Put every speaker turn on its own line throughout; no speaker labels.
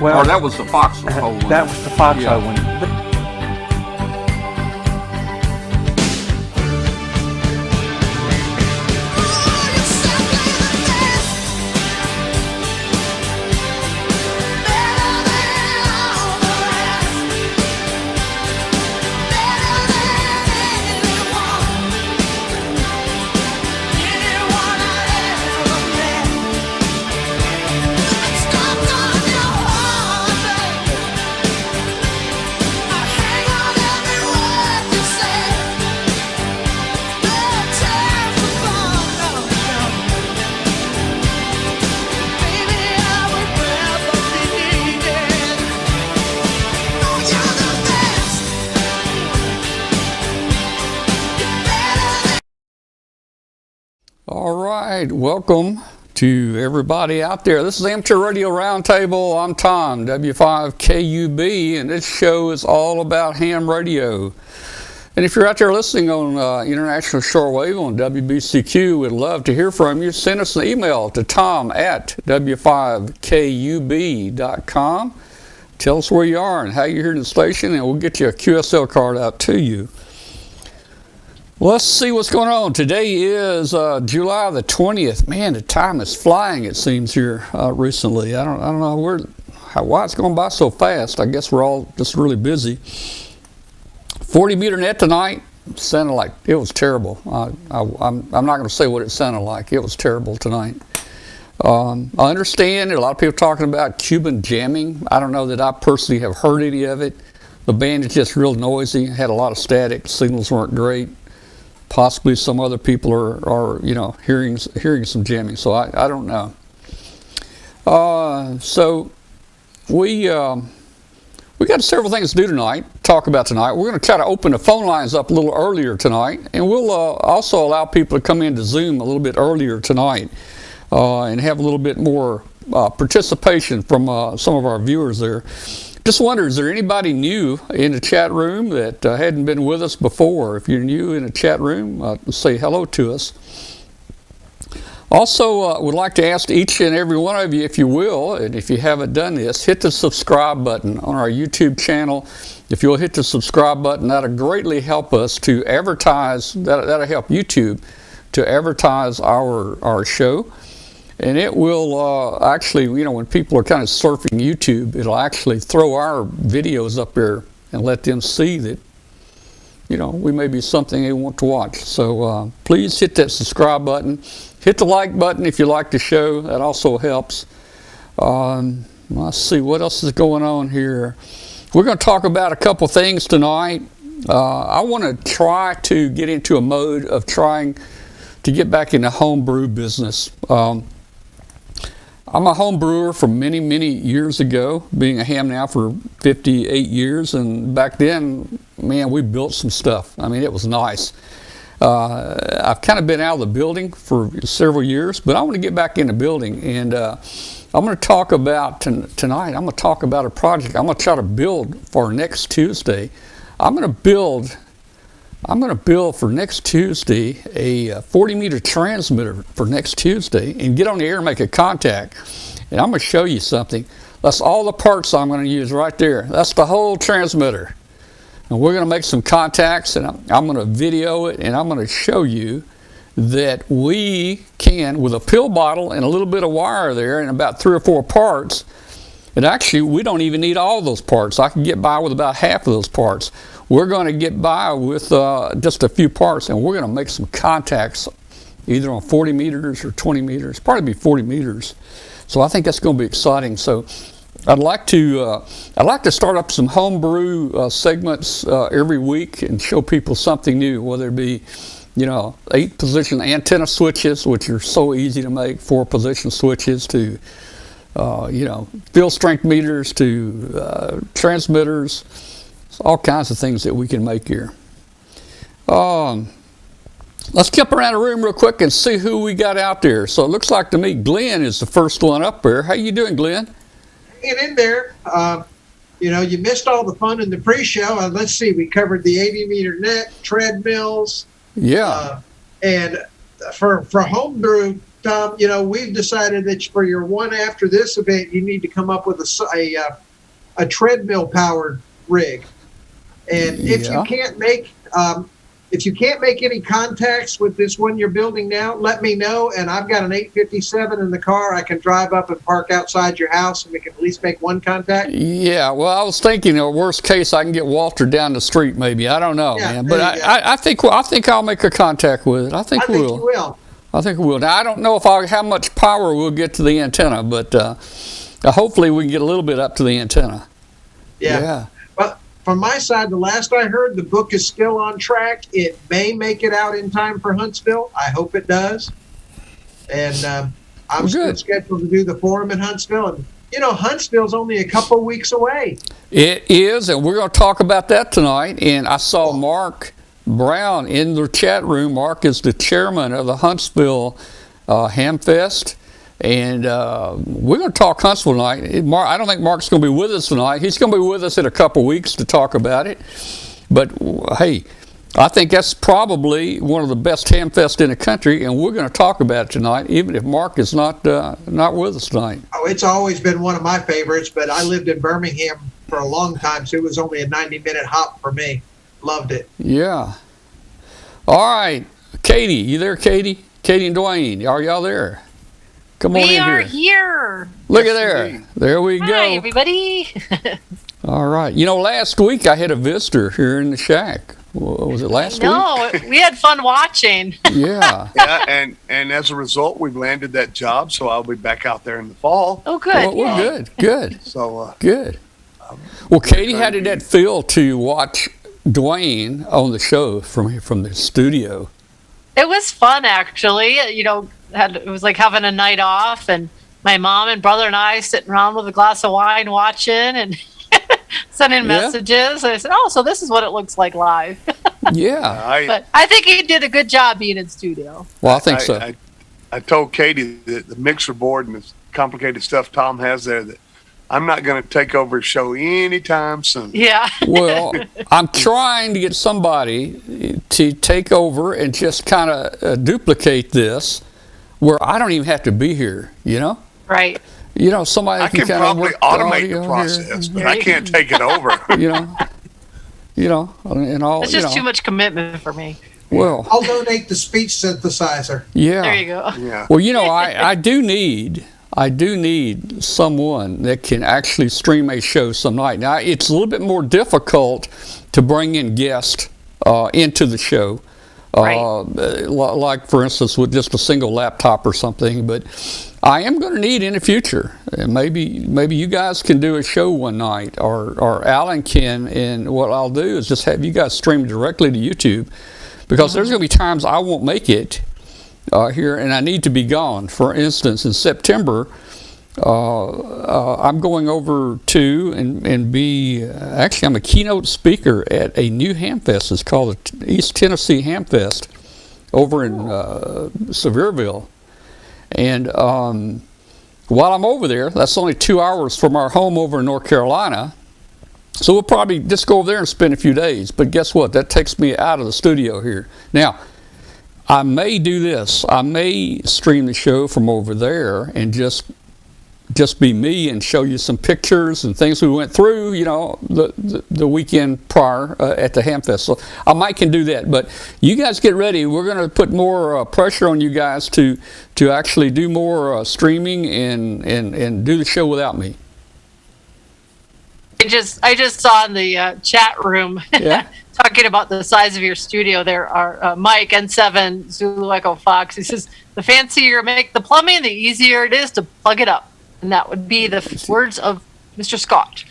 Well,
or that was the foxhole one.
That was the foxhole
Yeah.
one.
All right, welcome to everybody out there. This is Amateur Radio Roundtable. I'm Tom, W5KUB, and this show is all about ham radio. And if you're out there listening on International Shortwave on WBCQ, we'd love to hear from you. Send us an email to tom@w5kub.com. Tell us where you are and how you're hearing the station, and we'll get you a QSL card out to you. Let's see what's going on. Today is July the 20th. Man, the time is flying, it seems, here recently. I don't know why it's going by so fast. I guess we're all just really busy. 40 meter net tonight. Sounded like it was terrible. I'm not going to say what it sounded like. It was terrible tonight. I understand a lot of people talking about Cuban jamming. I don't know that I personally have heard any of it. The band is just real noisy. Had a lot of static. Signals weren't great. Possibly some other people are hearing some jamming, so I don't know. So we got several things to do tonight. Talk about tonight. We're going to try to open the phone lines up a little earlier tonight, and we'll also allow people to come into Zoom a little bit earlier tonight and have a little bit more participation from some of our viewers there. Just wonder, is there anybody new in the chat room that hadn't been with us before? If you're new in the chat room, say hello to us. Also, would like to ask each and every one of you, if you will, and if you haven't done this, hit the subscribe button on our YouTube channel. If you'll hit the subscribe button, that'll greatly help us to advertise, that'll help YouTube to advertise our show. And it will actually, when people are kind of surfing YouTube, it'll actually throw our videos up there and let them see that, we may be something they want to watch. So please hit that subscribe button. Hit the like button if you like the show. That also helps. Let's see, what else is going on here? We're going to talk about a couple things tonight. I want to try to get into a mode of trying to get back in the home brew business. I'm a home brewer from many, many years ago, being a ham now for 58 years, and back then, man, we built some stuff. I mean, it was nice. I've kind of been out of the building for several years, but I want to get back in the building, and I'm going to talk about, tonight, I'm going to talk about a project I'm going to try to build for next Tuesday. I'm going to build for next Tuesday a 40 meter transmitter for next Tuesday and get on the air and make a contact. And I'm going to show you something. That's all the parts I'm going to use right there. That's the whole transmitter. And we're going to make some contacts, and I'm going to video it, and I'm going to show you that we can, with a pill bottle and a little bit of wire there and about 3 or 4 parts, and actually we don't even need all those parts. I can get by with about half of those parts. We're going to get by with just a few parts, and we're going to make some contacts either on 40 meters or 20 meters, probably be 40 meters. So I think that's going to be exciting. So I'd like to start up some homebrew segments every week and show people something new, whether it be 8-position antenna switches, which are so easy to make, 4-position switches, to field strength meters, to transmitters. All kinds of things that we can make here. Let's jump around the room real quick and see who we got out there. So it looks like to me Glenn is the first one up there. How you doing, Glenn?
Hanging in there. You missed all the fun in the pre-show. Let's see, we covered the 80 meter net, treadmills.
Yeah.
And for homebrew, Tom, we've decided that for your one after this event, you need to come up with a treadmill powered rig. And if you can't make any contacts with this one you're building now, let me know. And I've got an 857 in the car. I can drive up and park outside your house, and we can at least make one contact.
Yeah, well, I was thinking, worst case, I can get Walter down the street, maybe. I don't know, man. But I think I'll make a contact with it. I think
you will.
I think we will. Now, I don't know how much power we'll get to the antenna, but hopefully we can get a little bit up to the antenna.
Yeah. But from my side, the last I heard, the book is still on track. It may make it out in time for Huntsville. I hope it does. And I'm still scheduled to do the forum in Huntsville. And, Huntsville's only a couple weeks away. It
is, and we're going to talk about that tonight. And I saw Mark Brown in the chat room. Mark is the chairman of the Huntsville Hamfest. And we're going to talk Huntsville tonight. I don't think Mark's going to be with us tonight. He's going to be with us in a couple weeks to talk about it. But, hey, I think that's probably one of the best Hamfests in the country, and we're going to talk about it tonight, even if Mark is not with us tonight.
Oh, it's always been one of my favorites, but I lived in Birmingham for a long time, so it was only a 90-minute hop for me. Loved it.
Yeah. All right. Katie, you there, Katie? Katie and Dwayne, are y'all there? Come on in here.
We are here.
Look at there. There we go.
Hi, everybody.
All right. Last week I had a visitor here in the shack. Was it last week?
No, we had fun watching.
Yeah.
Yeah, and as a result, we've landed that job, so I'll be back out there in the fall.
Oh, good.
Well, good.
So
good. Well, Katie, how did that feel to watch Dwayne on the show from the studio?
It was fun, actually. It was like having a night off, and my mom and brother and I sitting around with a glass of wine watching and sending messages. And I said, "Oh, so this is what it looks like live."
Yeah.
But I think he did a good job being in studio.
Well, I think so.
I told Katie that the mixer board and the complicated stuff Tom has there, that I'm not going to take over his show anytime soon.
Yeah.
Well, I'm trying to get somebody to take over and just kind of duplicate this, where I don't even have to be here.
Right.
Somebody
I can probably automate the process, but I can't take it over.
And all.
It's just too much commitment for me.
Well,
I'll donate the speech synthesizer.
Yeah.
There you go.
Yeah.
Well, I do need someone that can actually stream a show some night. Now, it's a little bit more difficult to bring in guests into the show.
Right.
Like, for instance, with just a single laptop or something. But I am going to need in the future. And maybe you guys can do a show one night, or Alan can. And what I'll do is just have you guys stream directly to YouTube, because there's going to be times I won't make it here, and I need to be gone. For instance, in September, I'm going over to and be actually I'm a keynote speaker at a new Hamfest. It's called the East Tennessee Hamfest over in Sevierville, and while I'm over there, that's only 2 hours from our home over in North Carolina. So we'll probably just go over there and spend a few days. But guess what? That takes me out of the studio here. Now, I may do this. I may stream the show from over there and just be me and show you some pictures and things we went through, the weekend prior at the Hamfest. So I might can do that. But you guys get ready. We're going to put more pressure on you guys to actually do more streaming and do the show without me.
I just saw in the chat room talking about the size of your studio there. Our Mike N7 Zulu Echo Fox. He says the fancier you make the plumbing, the easier it is to plug it up, and that would be the words of Mr. Scott.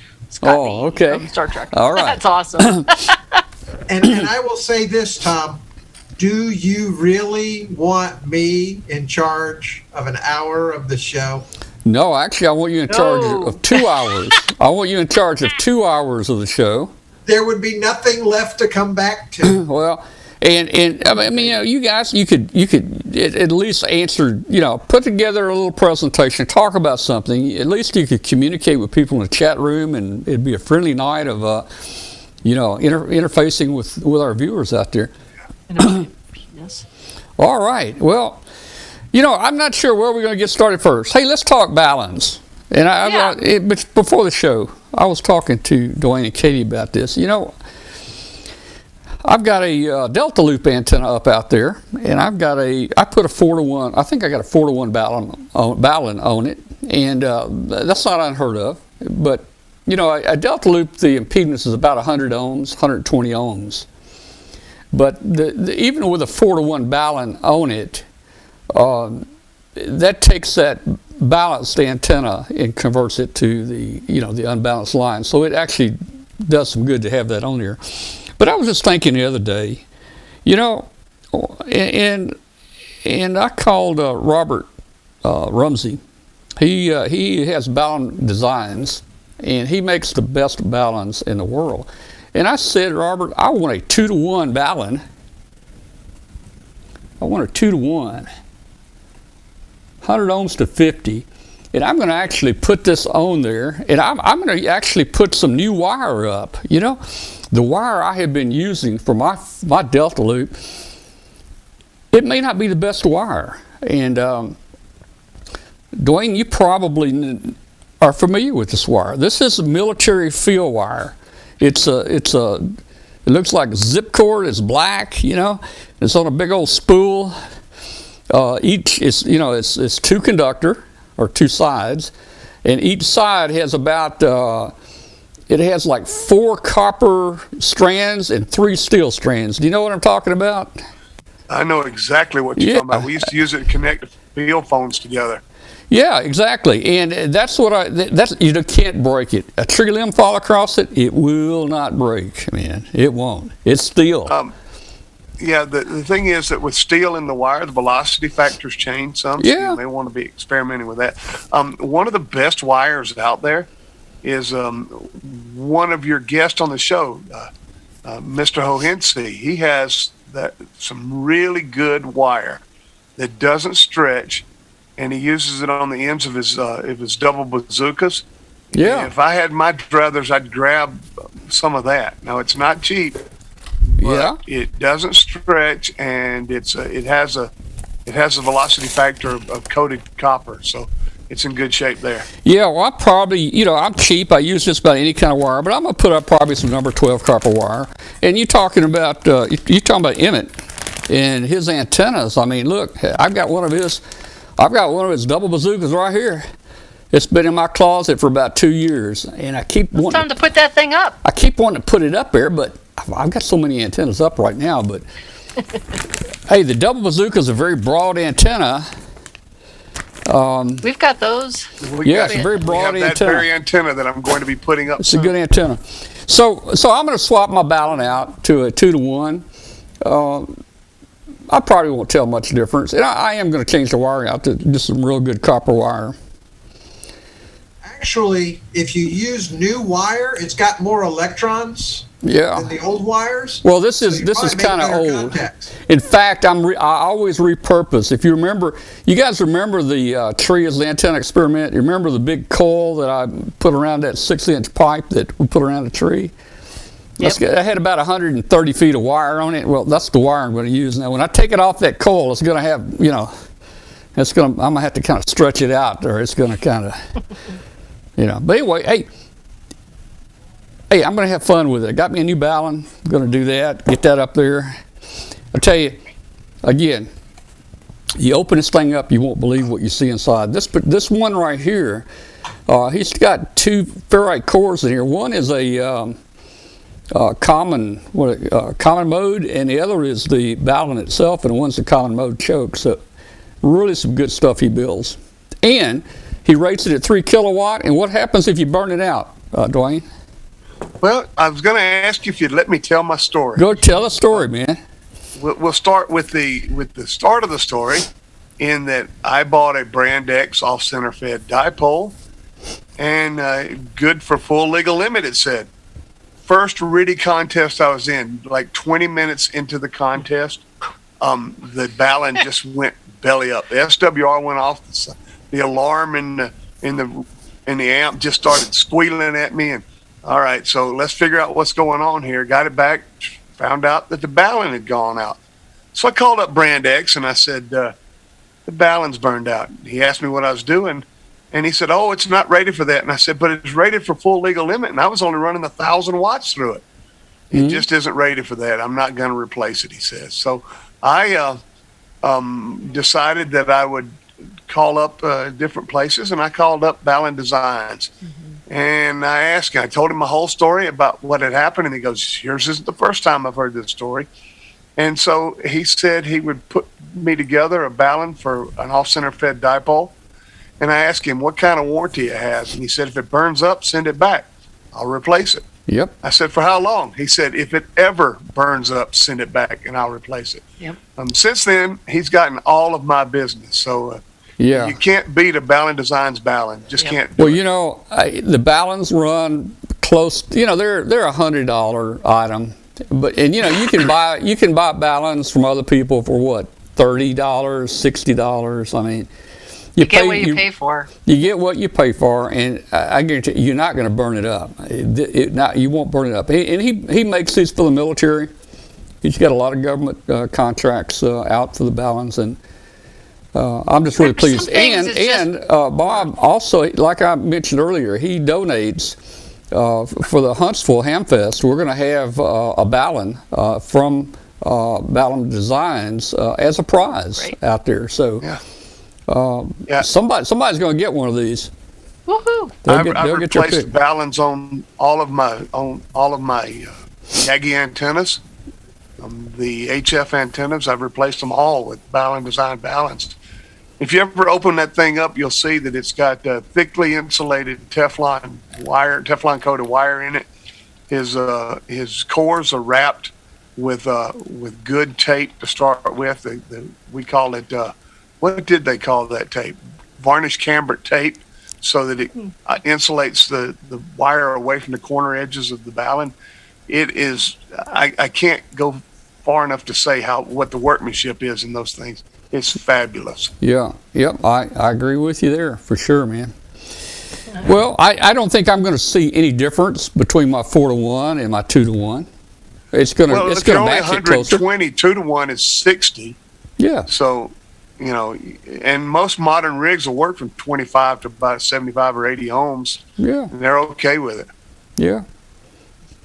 Oh, okay.
From Star Trek.
All right.
That's awesome.
And I will say this, Tom. Do you really want me in charge of an hour of the show?
No, actually, I want you in charge of 2 hours. I want you in charge of 2 hours of the show.
There would be nothing left to come back to.
Well, and I mean, you guys, you could at least answer, put together a little presentation, talk about something. At least you could communicate with people in the chat room, and it'd be a friendly night of, interfacing with our viewers out there.
Yes.
All right. Well, I'm not sure where we're going to get started first. Hey, let's talk baluns. And before the show, I was talking to Dwayne and Katie about this. I've got a Delta Loop antenna up out there, and I put a 4-to-1. I think I got a 4-to-1 balun on it, and that's not unheard of. But a Delta Loop, the impedance is about 100 ohms, 120 ohms. But even with a 4-to-1 balun on it, that takes that balanced antenna and converts it to the unbalanced line. So it actually does some good to have that on there. But I was just thinking the other day, and I called Robert Rumsey. He has balun designs, and he makes the best baluns in the world. And I said, Robert, I want a 2-to-1 balun. I want a 2-to-1. 100 ohms to 50, and I'm going to actually put this on there, and I'm going to actually put some new wire up. The wire I have been using for my Delta Loop, it may not be the best wire. And Dwayne, you probably are familiar with this wire. This is a military field wire. It looks like a zip cord. It's black. It's on a big old spool. Each is, it's 2 conductor or 2 sides, and each side has about it has like 4 copper strands and 3 steel strands. Do you know what I'm talking about?
I know exactly what you're talking about. We used to use it to connect the field phones together.
Yeah, exactly, and that's what you can't break it. A tree limb fall across it, it will not break, man. It won't. It's steel.
Yeah, the thing is that with steel in the wire, the velocity factors change some. So you may want to be experimenting with that. One of the best wires out there is one of your guests on the show, Mr. Hohensee. He has some really good wire that doesn't stretch, and he uses it on the ends of his double bazookas.
Yeah.
And if I had my druthers, I'd grab some of that. Now, it's not cheap.
Yeah,
it doesn't stretch, and it has a velocity factor of coated copper, so it's in good shape there.
Yeah, well, I probably, I'm cheap. I use just about any kind of wire, but I'm gonna put up probably some number 12 copper wire. And you're talking about Emmett and his antennas. I mean, look, I've got one of his double bazookas right here. It's been in my closet for about 2 years, and I keep
wanting. It's time to put that thing up.
I keep wanting to put it up there, but I've got so many antennas up right now. But hey, the double bazooka is a very broad antenna.
We've got those.
It's a very broad antenna.
That very antenna that I'm going to be putting up.
It's a good antenna. So I'm going to swap my balun out to a 2-to-1. I probably won't tell much difference, and I am going to change the wire out to just some real good copper wire.
Actually, if you use new wire, it's got more electrons than the old wires.
Well, this is kind of old. Contacts. In fact, I always repurpose. If you remember, you guys remember the tree as the antenna experiment? You remember the big coil that I put around that 6-inch pipe that we put around the tree? Yep. I had about 130 feet of wire on it. Well, that's the wire I'm going to use now. When I take it off that coil, it's going to have, I'm going to have to kind of stretch it out, or it's going to kind of. But anyway, hey, I'm going to have fun with it. I got me a new balun. I'm going to do that, get that up there. I'll tell you, again, you open this thing up, you won't believe what you see inside. This one right here, he's got 2 ferrite cores in here. One is a common mode, and the other is the balun itself, and one's the common mode choke. So really some good stuff he builds. And he rates it at 3 kilowatt, and what happens if you burn it out, Dwayne?
Well, I was going to ask you if you'd let me tell my story.
Go tell a story, man.
We'll start with the start of the story, in that I bought a Brand X off-center fed dipole, and good for full legal limit, it said. First RIDI contest I was in, like 20 minutes into the contest, the balun just went belly up. The SWR went off. The alarm in the amp just started squealing at me, and all right, so let's figure out what's going on here. Got it back, found out that the balun had gone out. So I called up Brand X and I said, the the balun's burned out. He asked me what I was doing, and he said, oh, it's not rated for that. And I said, but it's rated for full legal limit, and I was only running 1,000 watts through it. It just isn't rated for that. I'm not going to replace it, he says. So I decided that I would call up different places, and I called up Balun Designs. And I asked him, I told him my whole story about what had happened, and he goes, yours isn't the first time I've heard this story. And so he said he would put me together a balun for an off-center fed dipole. And I asked him what kind of warranty it has. And he said, if it burns up, send it back. I'll replace it.
Yep.
I said, for how long? He said, if it ever burns up, send it back and I'll replace it.
Yep.
Since then, he's gotten all of my business. So
Yeah.
you can't beat a Balun Designs balun. Just can't do
Well,
it.
you know, the baluns run close. You know, they're $100 item, and you know you can buy baluns from other people for what, $30, $60. I mean,
You get what you pay for.
You get what you pay for, and I guarantee you're not going to burn it up. You won't burn it up. And he makes these for the military. He's got a lot of government contracts out for the baluns, and I'm just really pleased. And Bob also, like I mentioned earlier, he donates for the Huntsville Hamfest. We're going to have a balun from Balun Designs as a prize out there. So.
Yeah.
Somebody's going to get one of these.
Woohoo!
I've replaced baluns on all of my Yagi antennas, the HF antennas. I've replaced them all with Balun Design baluns. If you ever open that thing up, you'll see that it's got thickly insulated Teflon coated wire in it. His cores are wrapped with good tape to start with. We call it. What did they call that tape? Varnish cambric tape, so that it insulates the wire away from the corner edges of the balun. It is, I can't go far enough to say what the workmanship is in those things. It's fabulous.
Yeah, yep, I agree with you there for sure, man. Well, I don't think I'm going to see any difference between my 4-to-1 and my 2-to-1. It's going to match it closer.
120, 2-to-1 is 60.
Yeah.
So, you know, and most modern rigs will work from 25 to about 75 or 80 ohms.
Yeah.
And they're okay with it.
Yeah.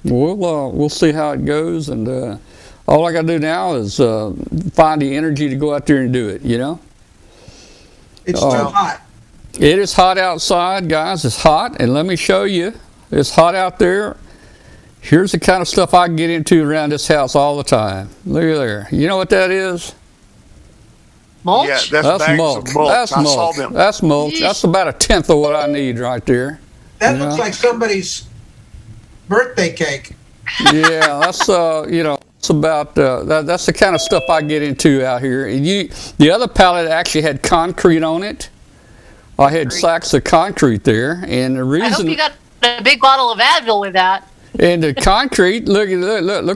We'll see how it goes, and all I got to do now is find the energy to go out there and do it. You know.
It's too hot.
It is hot outside, guys. It's hot, and let me show you. It's hot out there. Here's the kind of stuff I get into around this house all the time. Look at there. You know what that is?
Mulch?
Yeah, that's bags
mulch.
of mulch.
That's
I
mulch.
saw them.
That's mulch.
Yeesh.
That's about 1/10 of what I need right there.
That looks like somebody's birthday cake.
Yeah, that's you know, it's about that's the kind of stuff I get into out here. And the other pallet actually had concrete on it. I had sacks of concrete there, and the reason.
I hope you got a big bottle of Advil with that.
And the concrete, look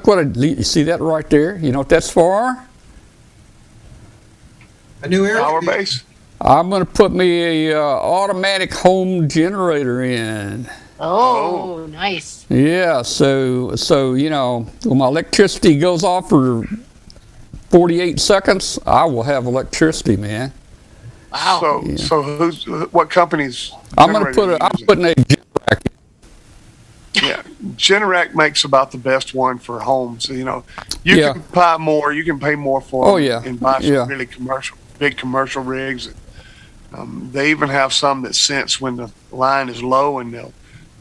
what you see that right there. You know what that's for?
A new air
Power
conditioner.
base.
I'm going to put me a automatic home generator in.
Oh, nice.
Yeah, so you know, when my electricity goes off for 48 seconds, I will have electricity, man.
Wow.
So what company's?
I'm putting a Generac in.
Yeah, Generac makes about the best one for homes. You know, you can buy more, you can pay more for them and buy some really big commercial rigs. They even have some that sense when the line is low, and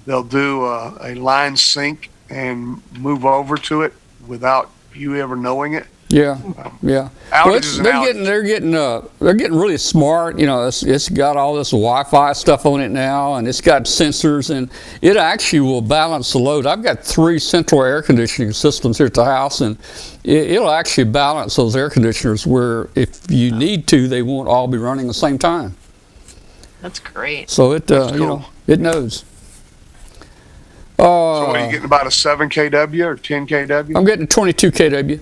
they'll do a line sync and move over to it without you ever knowing it.
Yeah. Well, they're getting really smart. You know, it's got all this Wi-Fi stuff on it now, and it's got sensors, and it actually will balance the load. I've got 3 central air conditioning systems here at the house, and it'll actually balance those air conditioners where if you need to, they won't all be running at the same time.
That's great.
So it
That's cool.
you know, it knows.
So what are you getting, about a 7 kW or 10 kW?
I'm getting 22 kW.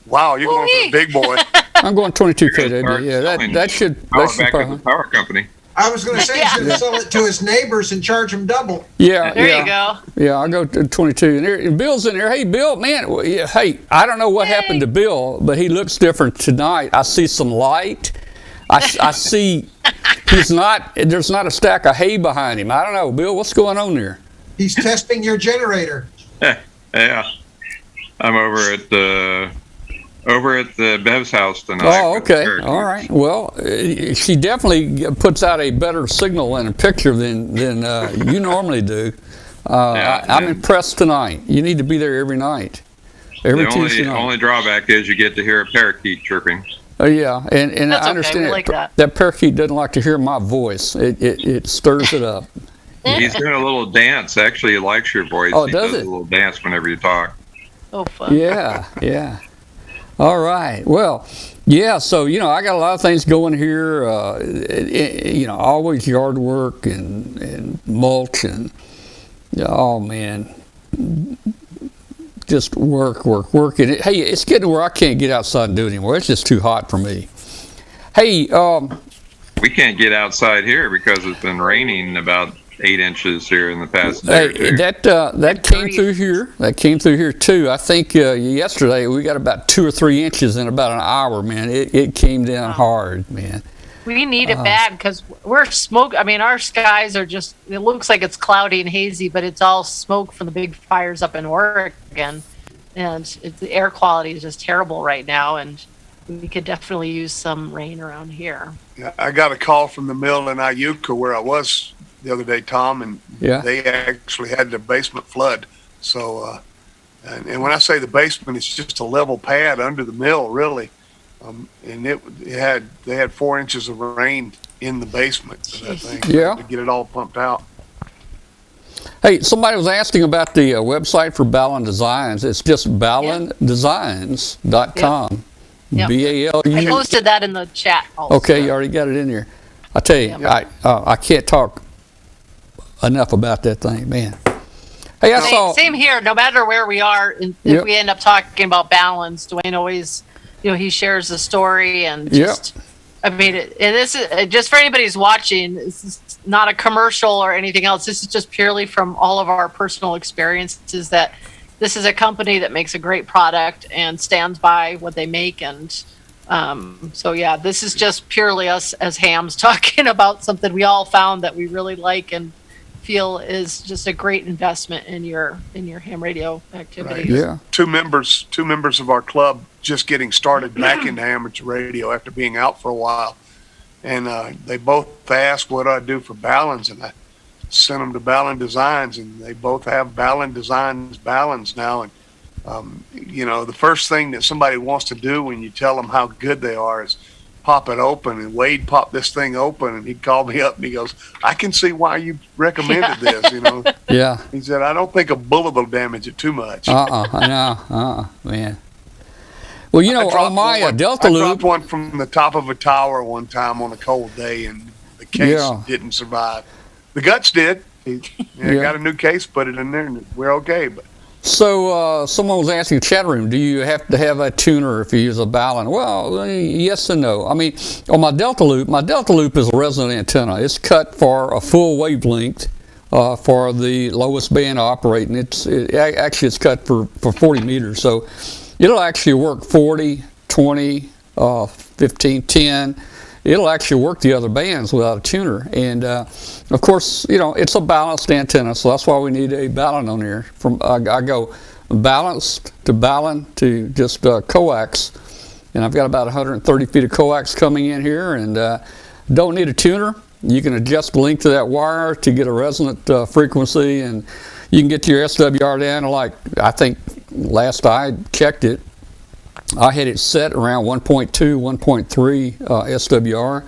Wow, you're going for the big boy.
I'm going 22 kW. Yeah, that should
the power company.
I was going to say he's going to sell it to his neighbors and charge them double.
Yeah,
There you go.
Yeah, I'll go to 22. And Bill's in there. Hey, Bill, man. Hey, I don't know what happened to Bill, but he looks different tonight. I see some light. I see there's not a stack of hay behind him. I don't know, Bill, what's going on there?
He's testing your generator.
Yeah. I'm over at the Bev's house tonight.
Oh, okay. All right. Well, she definitely puts out a better signal and a picture than you normally do. I'm impressed tonight. You need to be there every night.
The only drawback is you get to hear a parakeet chirping.
Yeah, and
That's
I understand
okay. We like that.
that parakeet doesn't like to hear my voice. It stirs it up.
He's doing a little dance. Actually, he likes your voice.
Oh,
he
does
a
it?
little dance whenever you talk.
Oh, fun.
Yeah. All right. Well, yeah. So I got a lot of things going here. Always yard work and mulch and oh man, just work. And hey, it's getting where I can't get outside and do it anymore. It's just too hot for me. Hey,
we can't get outside here because it's been raining about 8 inches here in the past day or two.
That came through here. That came through here too. I think yesterday we got about 2 or 3 inches in about an hour. Man, it came down hard, man.
We need it bad because we're smoke. I mean, our skies are just, it looks like it's cloudy and hazy, but it's all smoke from the big fires up in Oregon. And the air quality is just terrible right now. And we could definitely use some rain around here.
Yeah, I got a call from the mill in Iuka where I was the other day, Tom, and they actually had the basement flood. So, and when I say the basement, it's just a level pad under the mill, really. And they had 4 inches of rain in the basement of that thing to get it all pumped out.
Hey, somebody was asking about the website for Balun Designs. It's just balundesigns.com.
Yep.
BALU.
I posted that in the chat also.
Okay, you already got it in there. I tell you, I can't talk enough about that thing, man. Hey,
Same here. No matter where we are, if we end up talking about balance, Dwayne always, he shares the story and just. I mean, and this is just for anybody who's watching. This is not a commercial or anything else. This is just purely from all of our personal experiences that this is a company that makes a great product and stands by what they make. And this is just purely us as hams talking about something we all found that we really like and feel is just a great investment in your ham radio activities.
Right. Yeah. Two members of our club just getting started back into amateur radio after being out for a while. And they both asked what I do for Baluns, and I sent them to Balun Designs, and they both have Balun Designs baluns now. And, the first thing that somebody wants to do when you tell them how good they are is pop it open. And Wade popped this thing open, and he called me up and he goes, I can see why you recommended this,
Yeah.
He said, I don't think a bullet will damage it too much.
Man. Well, on my Delta Loop.
I dropped one from the top of a tower one time on a cold day, and the case didn't survive. The guts did. Got a new case, put it in there, and we're okay. But
So someone was asking chat room, do you have to have a tuner if you use a Balun? Well, yes and no. I mean, on my Delta Loop is a resonant antenna. It's cut for a full wavelength for the lowest band operating. It's cut for 40 meters, so it'll actually work 40, 20, 15, 10. It'll actually work the other bands without a tuner. And, of course, it's a balanced antenna, so that's why we need a Balun on here. I go balanced to Balun to just coax. And I've got about 130 feet of coax coming in here, and don't need a tuner. You can adjust the length of that wire to get a resonant frequency, and you can get your SWR down to, like, I think last I checked it, I had it set around 1.2, 1.3 SWR,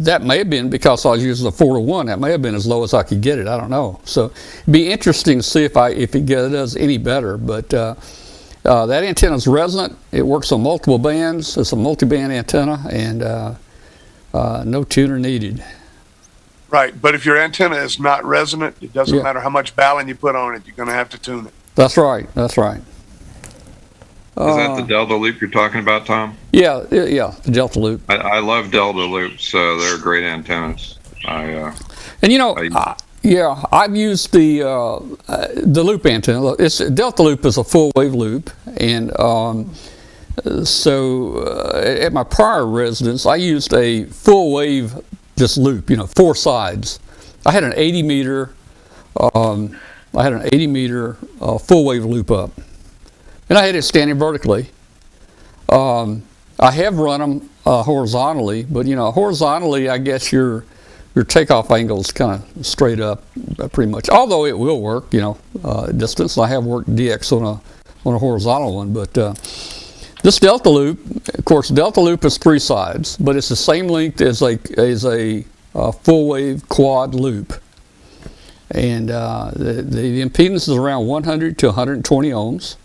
that may have been because I was using the 4-to-1. That may have been as low as I could get it. I don't know. So it'd be interesting to see if it does any better. But that antenna is resonant. It works on multiple bands. It's a multi-band antenna, and no tuner needed.
Right, but if your antenna is not resonant, it doesn't matter how much Balun you put on it. You're going to have to tune it.
That's right.
Is that the Delta Loop you're talking about, Tom?
Yeah, the Delta Loop.
I love Delta Loops. They're great antennas. I've
used the loop antenna. Delta Loop is a full wave loop, and at my prior residence, I used a full wave just loop, 4 sides. I had an 80 meter full wave loop up, and I had it standing vertically. I have run them horizontally, but horizontally, I guess your takeoff angle is kind of straight up, pretty much. Although it will work, distance. I have worked DX on a horizontal one, but this Delta loop, of course, Delta loop is 3 sides, but it's the same length as a full wave quad loop, and the impedance is around 100 to 120 ohms.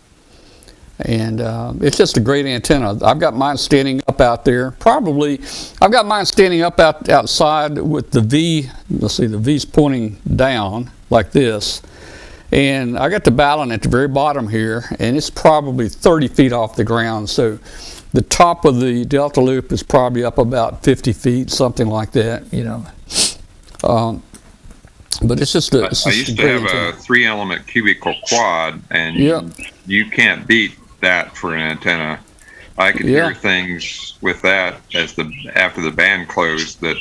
And it's just a great antenna. I've got mine standing up out there. I've got mine standing up outside with the V. Let's see, the V's pointing down like this. And I got the balun at the very bottom here, and it's probably 30 feet off the ground. So the top of the Delta loop is probably up about 50 feet, something like that, But it's just a
I used to have a 3-element cubical quad, and you can't beat that for an antenna. I could hear things with that after the band closed that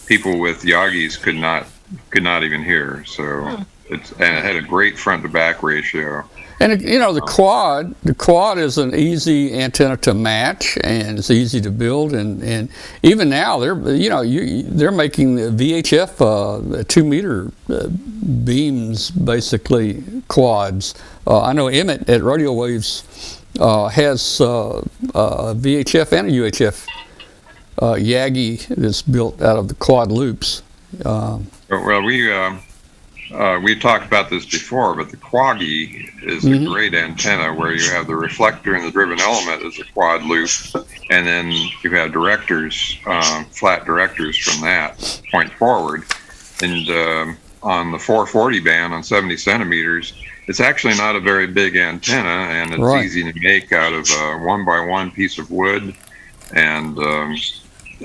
people with Yagis could not even hear. So it had a great front to back ratio.
And the quad is an easy antenna to match, and it's easy to build. And even now they're making the VHF 2 meter beams, basically quads. I know Emmett at Radio Waves has a VHF and a UHF Yagi that's built out of the quad loops.
We talked about this before, but the Quaggy is a great antenna where you have the reflector and the driven element as a quad loop, and then you have directors, flat directors from that point forward. And on the 440 band on 70 centimeters, it's actually not a very big antenna, and it's easy to make out of a 1x1 piece of wood. And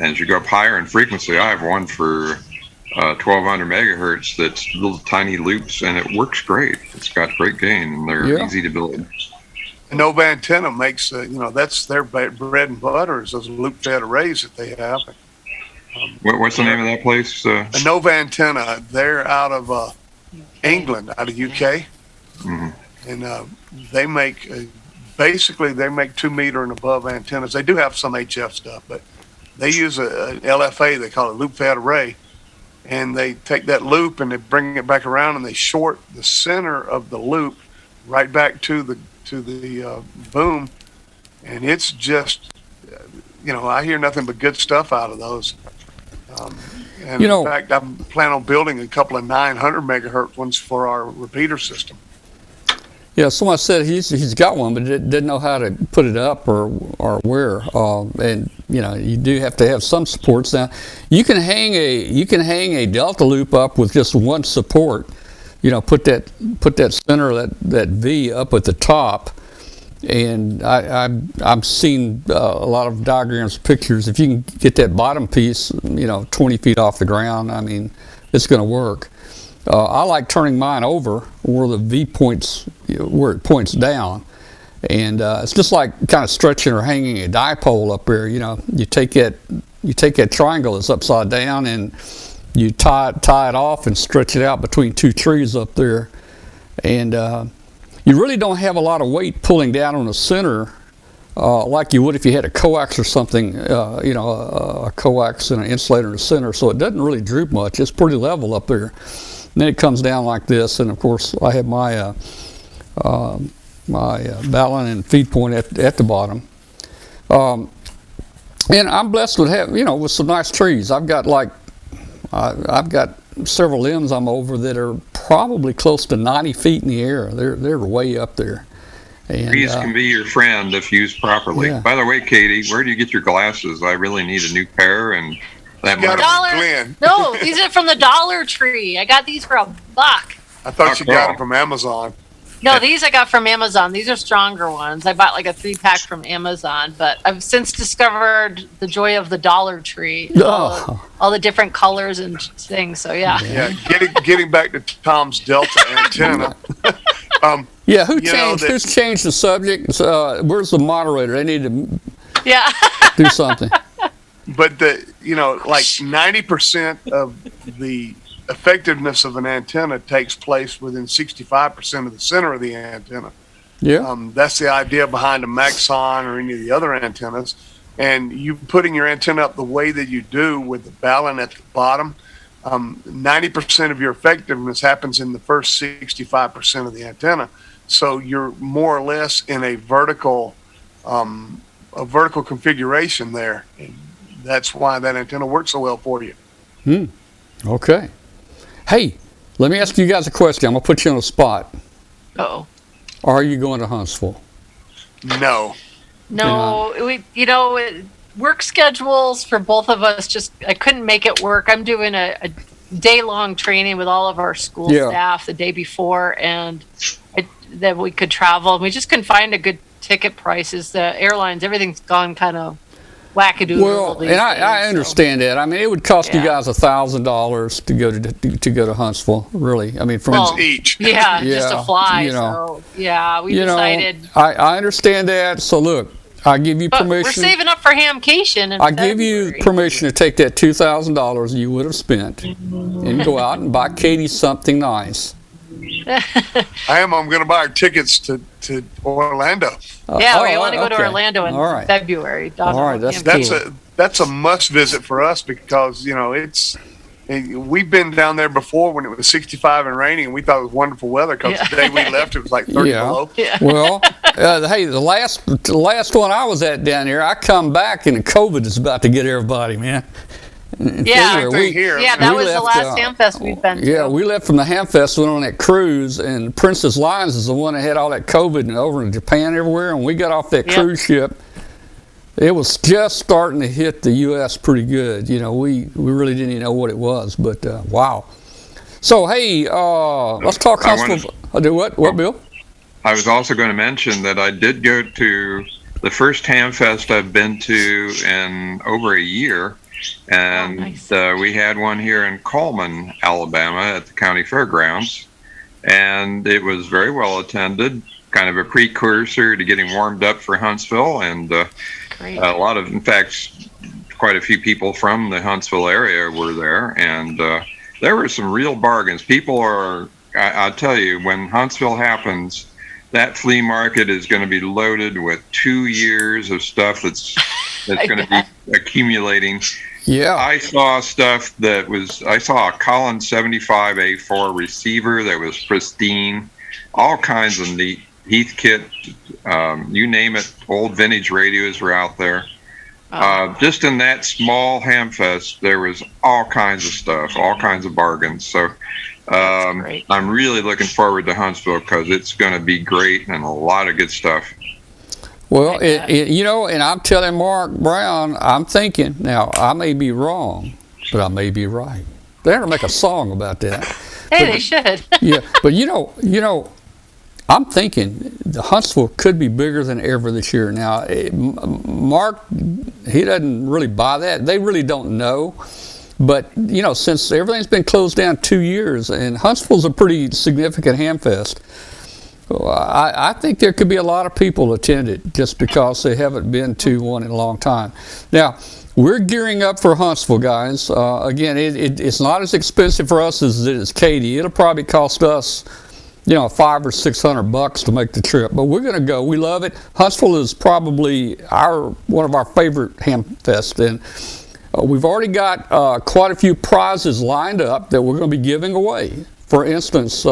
as you go up higher in frequency, I have one for 1200 megahertz that's little tiny loops, and it works great. It's got great gain, and they're easy to build.
Nova Antenna makes that's their bread and butter is those loop fed arrays that they have.
What's the name of that place?
Nova Antenna. They're out of England, out of UK, and they make basically they make 2 meter and above antennas. They do have some HF stuff, but they use a LFA. They call it loop fed array. And they take that loop and they bring it back around, and they short the center of the loop right back to the boom, and it's just I hear nothing but good stuff out of those. And in fact, I'm planning on building a couple of 900 megahertz ones for our repeater system.
Yeah, someone said he's got one, but didn't know how to put it up or where. And you do have to have some supports. Now, you can hang a Delta loop up with just one support. Put that center that V up at the top. And I've seen a lot of diagrams, pictures. If you can get that bottom piece, 20 feet off the ground, I mean, it's going to work. I like turning mine over where the V points, where it points down, and it's just like kind of stretching or hanging a dipole up there. You take that triangle that's upside down, and you tie it off and stretch it out between 2 trees up there, and you really don't have a lot of weight pulling down on the center like you would if you had a coax or something. A coax and an insulator in the center, so it doesn't really droop much. It's pretty level up there. And then it comes down like this, and of course I have my balun and feed point at the bottom. And I'm blessed with with some nice trees. I've got several limbs I'm over that are probably close to 90 feet in the air. They're way up there. And,
trees can be your friend if used properly.
Yeah.
By the way, Katie, where do you get your glasses? I really need a new pair, and that
Got
might.
Glenn.
No, these are from the Dollar Tree. I got these for $1.
I thought you got them from Amazon.
No, these I got from Amazon. These are stronger ones. I bought like a 3-pack from Amazon, but I've since discovered the joy of the Dollar Tree. All the different colors and things. So yeah.
Yeah, getting back to Tom's Delta antenna.
Yeah,
that-
who's changed the subject? Where's the moderator? They need to
Yeah.
do something.
But like 90% of the effectiveness of an antenna takes place within 65% of the center of the antenna.
Yeah.
That's the idea behind a Maxon or any of the other antennas. And you putting your antenna up the way that you do with the balun at the bottom, 90% of your effectiveness happens in the first 65% of the antenna. So you're more or less in a vertical configuration there. And that's why that antenna works so well for you.
Okay. Hey, let me ask you guys a question. I'm gonna put you on the spot.
Oh.
Are you going to Huntsville?
No.
No, work schedules for both of us I couldn't make it work. I'm doing a day-long training with all of our school staff the day before, and that we could travel. We just couldn't find a good ticket prices. The airlines, everything's gone kind of wackadoodle.
Well, and I understand that. I mean, it would cost you guys $1,000 to go to Huntsville. Really, I mean, from
each.
Yeah, just to fly.
You know,
so we decided.
I understand that. So look, I give you permission.
We're saving up for Hamcation.
I give you permission to take that $2,000 you would have spent and go out and buy Katie something nice.
I'm going to buy our tickets to Orlando.
We want to go to Orlando in February.
All right, that's
cool. That's a must visit for us because we've been down there before when it was 65 and raining, and we thought it was wonderful weather because the day we left it was like 30 below.
Yeah.
Well, hey, the last one I was at down here, I come back and COVID is about to get everybody, man.
That was the last Hamfest we've been to.
Yeah, we left from the Hamfest, went on that cruise, and Princess Lines is the one that had all that COVID and over in Japan everywhere, and we got off that cruise ship. It was just starting to hit the U.S. pretty good. We really didn't even know what it was, but wow. So, hey, let's talk Huntsville. Do what? What, Bill?
I was also going to mention that I did go to the first Hamfest I've been to in over a year. And we had one here in Coleman, Alabama at the county fairgrounds. And it was very well attended, kind of a precursor to getting warmed up for Huntsville. And a lot of, in fact, quite a few people from the Huntsville area were there. And there were some real bargains. People I'll tell you, when Huntsville happens, that flea market is going to be loaded with 2 years of stuff that's going to be accumulating.
Yeah.
I saw stuff I saw a Collins 75A4 receiver that was pristine, all kinds of neat Heathkit, you name it, old vintage radios were out there. Just in that small Hamfest, there was all kinds of stuff, all kinds of bargains. So I'm really looking forward to Huntsville because it's going to be great and a lot of good stuff.
Well, and I'm telling Mark Brown, I'm thinking, now, I may be wrong, but I may be right. They ought to make a song about that.
They should.
Yeah, but I'm thinking the Huntsville could be bigger than ever this year. Now, Mark, he doesn't really buy that. They really don't know. But, since everything's been closed down 2 years, and Huntsville's a pretty significant Hamfest, I think there could be a lot of people attend it just because they haven't been to one in a long time. Now, we're gearing up for Huntsville, guys. Again, it's not as expensive for us as it is Katy. It'll probably cost us, $500 or $600 to make the trip. But we're going to go. We love it. Huntsville is probably one of our favorite Hamfests, and we've already got quite a few prizes lined up that we're going to be giving away. For instance,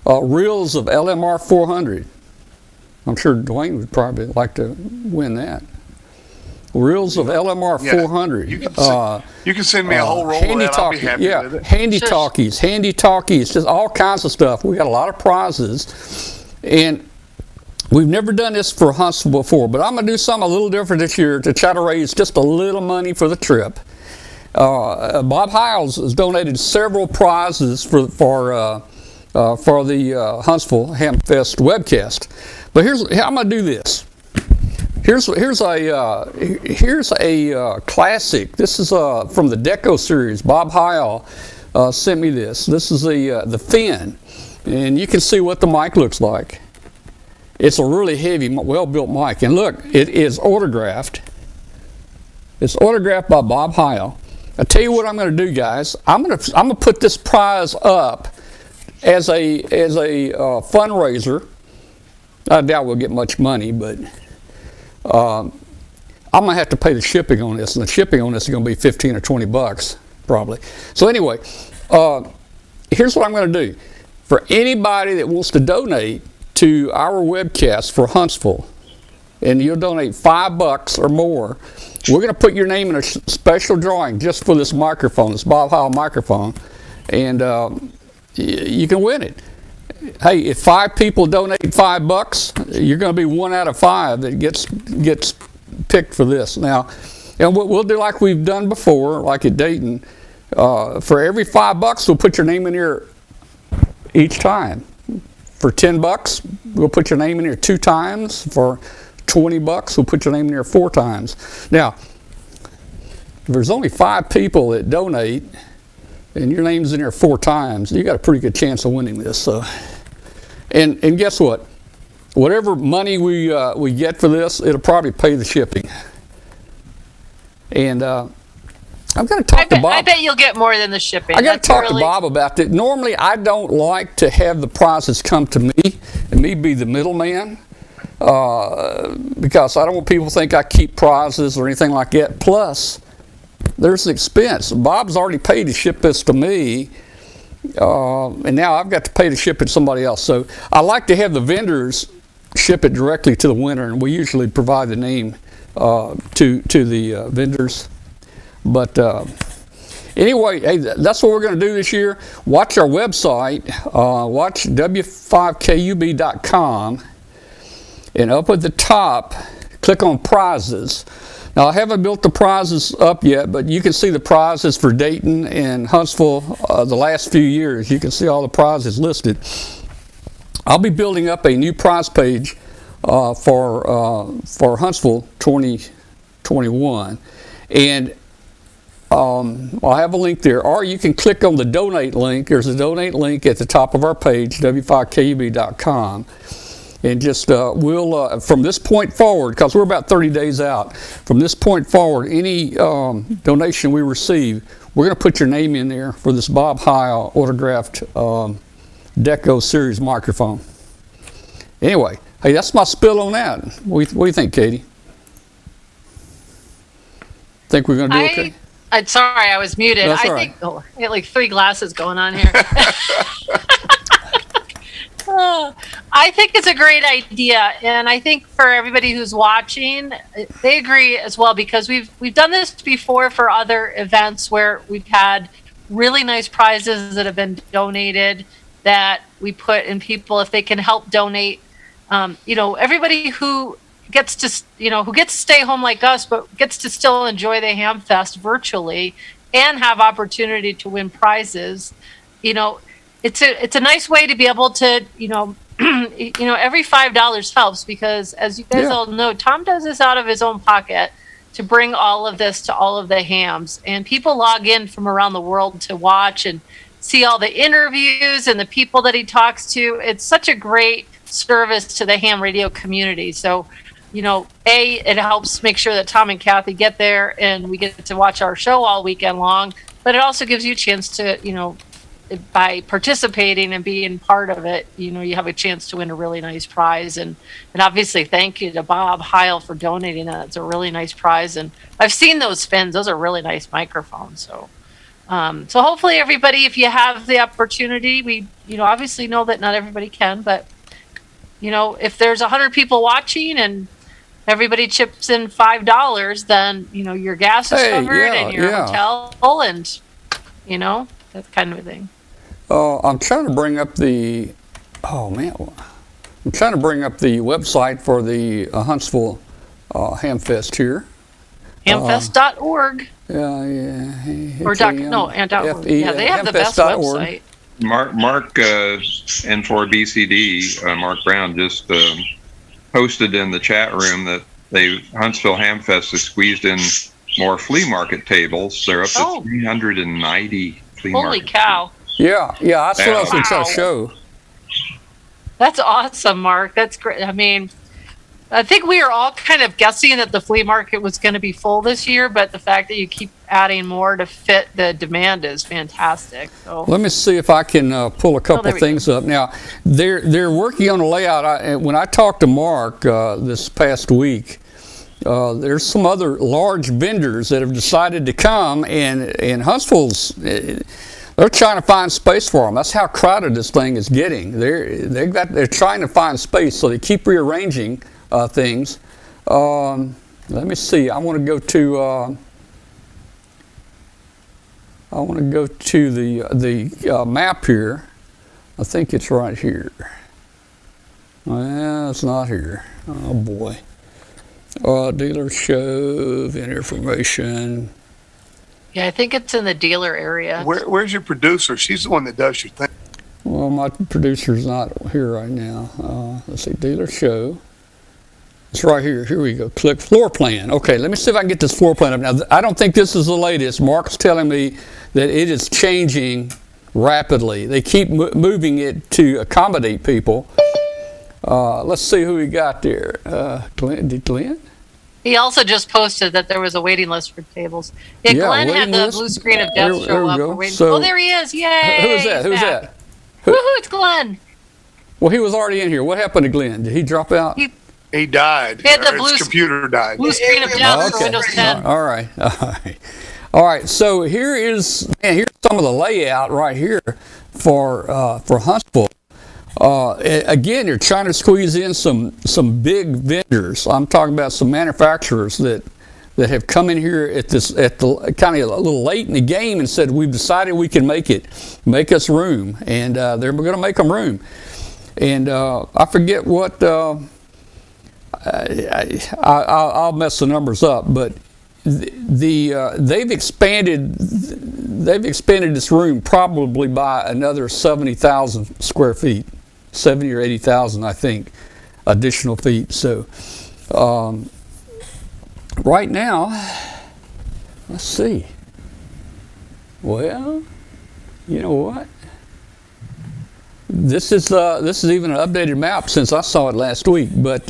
reels of LMR 400. I'm sure Dwayne would probably like to win that. Reels of LMR 400.
You can send me a whole roll of that. I'll be happy with it.
Handy talkies, just all kinds of stuff. We got a lot of prizes, and we've never done this for Huntsville before, but I'm going to do something a little different this year to try to raise just a little money for the trip. Bob Hiles has donated several prizes for the Huntsville Hamfest webcast. But I'm going to do this. Here's a classic. This is from the Deco series. Bob Heil sent me this. This is the Finn, And you can see what the mic looks like. It's a really heavy, well-built mic. And look, it is autographed. It's autographed by Bob Heil. I tell you what I'm going to do, guys. I'm going to put this prize up as a fundraiser. I doubt we'll get much money, but I'm going to have to pay the shipping on this, and the shipping on this is going to be $15 or $20 probably. So anyway, here's what I'm going to do. For anybody that wants to donate to our webcast for Huntsville, and you'll donate $5 or more, we're going to put your name in a special drawing just for this microphone, this Bob Heil microphone, and you can win it. Hey, if 5 people donate $5, you're going to be 1 out of 5 that gets picked for this. Now, and we'll do like we've done before, like at Dayton. For every $5, we'll put your name in here each time. For $10, we'll put your name in here 2 times. For $20, we'll put your name in here 4 times. Now, if there's only 5 people that donate, and your name's in here 4 times, you got a pretty good chance of winning this. So, and guess what? Whatever money we get for this, it'll probably pay the shipping. And I'm going to talk to Bob.
I bet you'll get more than the shipping.
I got to talk to Bob about that. Normally, I don't like to have the prizes come to me and me be the middleman, because I don't want people to think I keep prizes or anything like that. Plus, there's an expense. Bob's already paid to ship this to me, and now I've got to pay to ship it to somebody else. So I like to have the vendors ship it directly to the winner, and we usually provide the name to the vendors. But anyway, hey, that's what we're going to do this year. Watch our website, watch w5kub.com, and up at the top, click on prizes. Now, I haven't built the prizes up yet, but you can see the prizes for Dayton and Huntsville the last few years. You can see all the prizes listed. I'll be building up a new prize page for Huntsville 2021, and I'll have a link there, or you can click on the donate link. There's a donate link at the top of our page, w5kub.com. And just we'll from this point forward, because we're about 30 days out, from this point forward, any donation we receive, we're going to put your name in there for this Bob Heil autographed Deco Series microphone. Anyway, hey, that's my spill on that. What do you think, Katie? Think we're going to do okay?
I'm sorry, I was muted.
That's
I
all
think I got like 3 glasses going on here. I think it's a great idea, and I think for everybody who's watching, they agree as well, because we've done this before for other events where we've had really nice prizes that have been donated that we put in people if they can help donate. Everybody who gets to stay home like us, but gets to still enjoy the Hamfest virtually and have opportunity to win prizes. It's a nice way to be able to, every $5 helps, because as you guys all know, Tom does this out of his own pocket to bring all of this to all of the hams, and people log in from around the world to watch and see all the interviews and the people that he talks to. It's such a great service to the ham radio community. So, it helps make sure that Tom and Kathy get there and we get to watch our show all weekend long, but it also gives you a chance to, by participating and being part of it, you have a chance to win a really nice prize. And obviously, thank you to Bob Heil for donating that. It's a really nice prize. And I've seen those spins. Those are really nice microphones. So hopefully everybody, if you have the opportunity, we, obviously know that not everybody can, but, if there's 100 people watching and everybody chips in $5, then, your gas is covered and your hotel and, that kind of a thing.
I'm trying to bring up the website for the Huntsville Hamfest here.
Hamfest.org.
Or
.org. Yeah, they have the best website.
Mark N4BCD, Mark Brown, just posted in the chat room that Huntsville Hamfest has squeezed in more flea market tables. They're up to 390 flea market.
Holy cow.
Yeah, that's what I was going to show.
That's awesome, Mark. That's great. I mean, I think we are all kind of guessing that the flea market was going to be full this year, but the fact that you keep adding more to fit the demand is fantastic. So
let me see if I can pull a couple things up. Now, they're working on a layout. When I talked to Mark this past week, there's some other large vendors that have decided to come, and Huntsville's they're trying to find space for them. That's how crowded this thing is getting. They're trying to find space, so they keep rearranging things. Let me see. I want to go to the map here. I think it's right here. Well, it's not here. Oh boy. Dealer show, vendor information.
yeah, I think it's in the dealer area.
Where's your producer? She's the one that does your thing.
Well, my producer's not here right now. Let's see, dealer show. It's right here. Here we go. Click floor plan. Okay, let me see if I can get this floor plan up. Now, I don't think this is the latest. Mark's telling me that it is changing rapidly. They keep moving it to accommodate people. Let's see who we got there. Glenn?
He also just posted that there was a waiting list for tables. Yeah, Glenn had the blue screen of death show up. We're waiting.
So,
oh, there he is. Yay.
Who's that? Who's that?
Woohoo, it's Glenn.
Well, he was already in here. What happened to Glenn? Did he drop out?
He died.
He had the
his computer died.
Blue screen of death for Windows 10.
All right. All right. So here's some of the layout right here for Huntsville. Again, you're trying to squeeze in some big vendors. I'm talking about some manufacturers that have come in here at the kind of a little late in the game and said, we've decided we can make us room, and they're going to make them room. And I forget what I'll mess the numbers up, but they've expanded this room probably by another 70,000 square feet, 70 or 80,000, I think, additional feet. So right now, let's see. Well, you know what? This is even an updated map since I saw it last week, but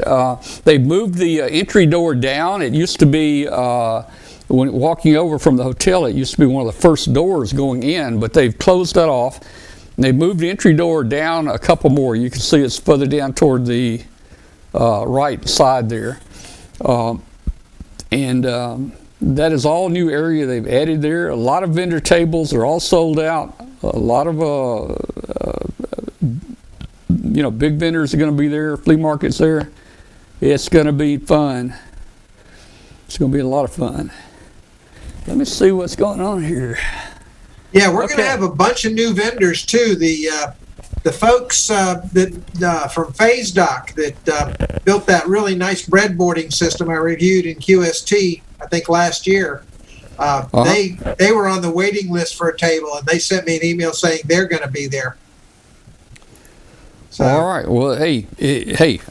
they moved the entry door down. It used to be, when walking over from the hotel, it used to be one of the first doors going in, but they've closed that off. And they moved the entry door down a couple more. You can see it's further down toward the right side there. And that is all new area they've added there. A lot of vendor tables are all sold out. A lot of big vendors are going to be there, flea markets there. It's going to be fun. It's going to be a lot of fun. Let me see what's going on here.
Yeah, we're going to have a bunch of new vendors too. The folks that from Phase Doc that built that really nice breadboarding system I reviewed in QST, I think last year. They were on the waiting list for a table, and they sent me an email saying they're going to be there. So,
all right. Well, hey,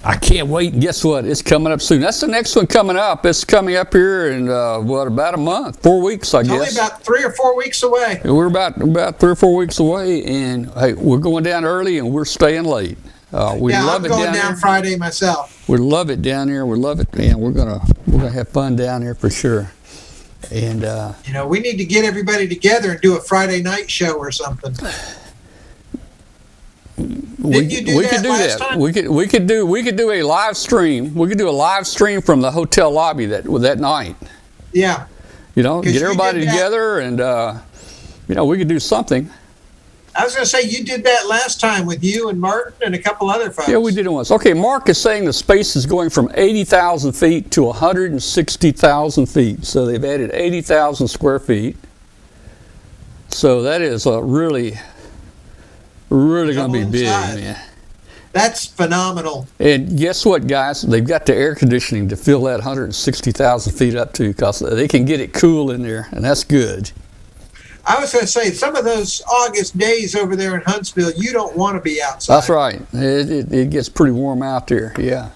I can't wait. And guess what? It's coming up soon. That's the next one coming up. It's coming up here in about a month, 4 weeks, I guess.
Only about 3 or 4 weeks away.
We're about 3 or 4 weeks away, and hey, we're going down early and we're staying late. We love
I'm
it
going
down
down
there.
Friday myself.
We love it down there. We love it, man. We're gonna have fun down there for sure. And
we need to get everybody together and do a Friday night show or something.
We could do that. We could do a live stream. We could do a live stream from the hotel lobby that night.
Yeah.
Get everybody together, and we could do something.
I was going to say, you did that last time with you and Martin and a couple other folks.
Yeah, we did it once. Okay, Mark is saying the space is going from 80,000 feet to 160,000 feet. So they've added 80,000 square feet. So that is really going to be big, man.
That's phenomenal.
And guess what, guys? They've got the air conditioning to fill that 160,000 feet up to, because they can get it cool in there, and that's good.
I was going to say, some of those August days over there in Huntsville, you don't want to be outside.
That's right. It gets pretty warm out there, yeah.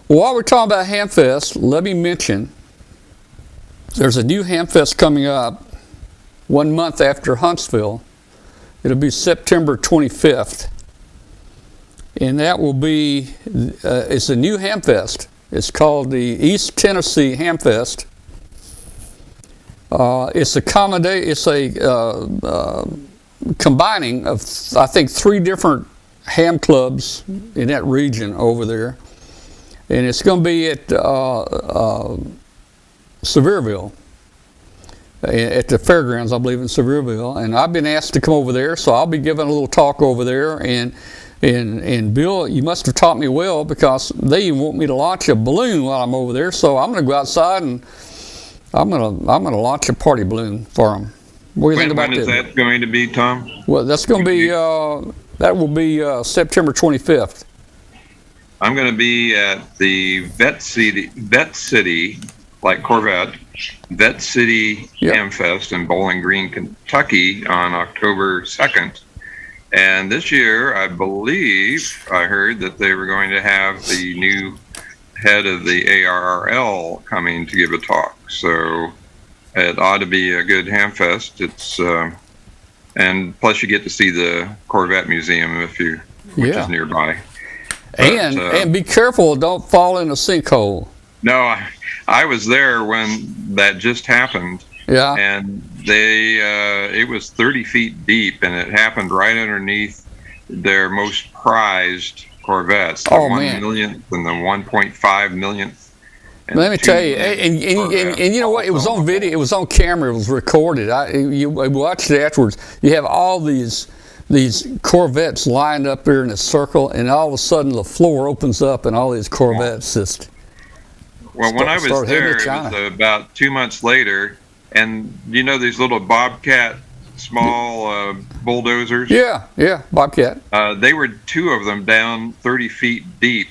Well, while we're talking about Hamfest, let me mention there's a new Hamfest coming up 1 month after Huntsville. It'll be September 25th. and that will be, it's a new Hamfest. It's called the East Tennessee Hamfest. It's a combining of, I think, 3 different ham clubs in that region over there, and it's going to be at Sevierville, at the fairgrounds, I believe, in Sevierville. And I've been asked to come over there, so I'll be giving a little talk over there. And Bill, you must have taught me well, because they even want me to launch a balloon while I'm over there. So I'm going to go outside and I'm gonna launch a party balloon for them. What do you think about that?
When is that going to be, Tom?
Well, that's going to be that will be September 25th.
I'm going to be at the Vet City, like Corvette, Vet City Hamfest in Bowling Green, Kentucky on October 2nd. And this year, I believe I heard that they were going to have the new head of the ARRL coming to give a talk. So it ought to be a good Hamfest. It's and plus you get to see the Corvette Museum which is nearby.
And be careful, don't fall in a sinkhole.
No, I was there when that just happened.
Yeah.
And it was 30 feet deep, and it happened right underneath their most prized Corvettes, the 1 millionth and the 1.5 millionth.
Let me tell you, and you know what? It was on video. It was on camera. It was recorded. You watched it afterwards. You have all these Corvettes lined up there in a circle, and all of a sudden the floor opens up, and all these Corvettes just.
Well, when I was there, it was about 2 months later, and you know these little Bobcat small bulldozers?
Yeah, Bobcat.
They were 2 of them down 30 feet deep,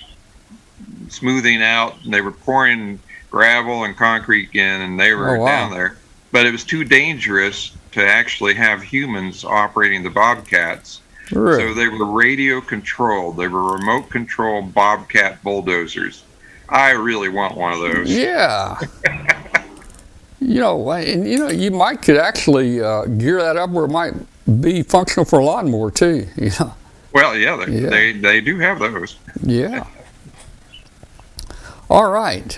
smoothing out, and they were pouring gravel and concrete in, and they were down there. But it was too dangerous to actually have humans operating the Bobcats. Really? So they were radio controlled. They were remote controlled Bobcat bulldozers. I really want one of those. Yeah. You might could actually gear that up where it might be functional for a lawnmower too. Well, they do have those.
Yeah. All right.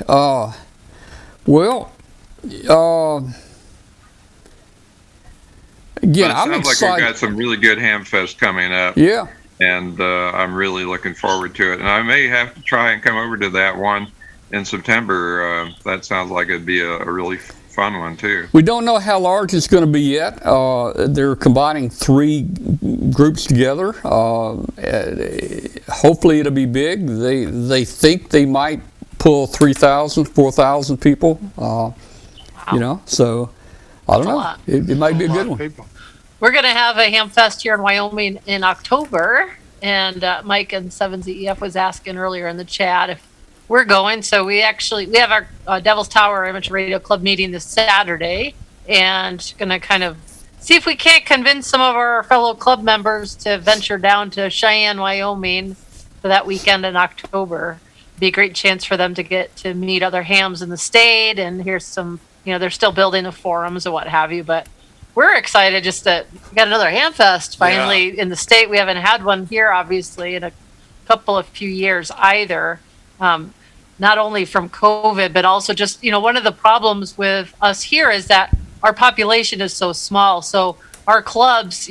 Again, I'm excited.
Sounds like we've got some really good Hamfest coming up.
Yeah.
And I'm really looking forward to it. And I may have to try and come over to that one in September. That sounds like it'd be a really fun one too.
We don't know how large it's going to be yet. They're combining 3 groups together. Hopefully it'll be big. They think they might pull 3,000, 4,000 people. So I don't know. It might be a good one.
We're going to have a Hamfest here in Wyoming in October, and Mike and 7ZEF was asking earlier in the chat if we're going. So we have our Devil's Tower Amateur Radio Club meeting this Saturday, and going to kind of see if we can't convince some of our fellow club members to venture down to Cheyenne, Wyoming for that weekend in October. Be a great chance for them to get to meet other hams in the state, and here's some, they're still building the forums and what have you, but we're excited just that we got another Hamfest finally in the state. We haven't had one here, obviously, in a few years either. Not only from COVID, but also just, one of the problems with us here is that our population is so small. So our clubs,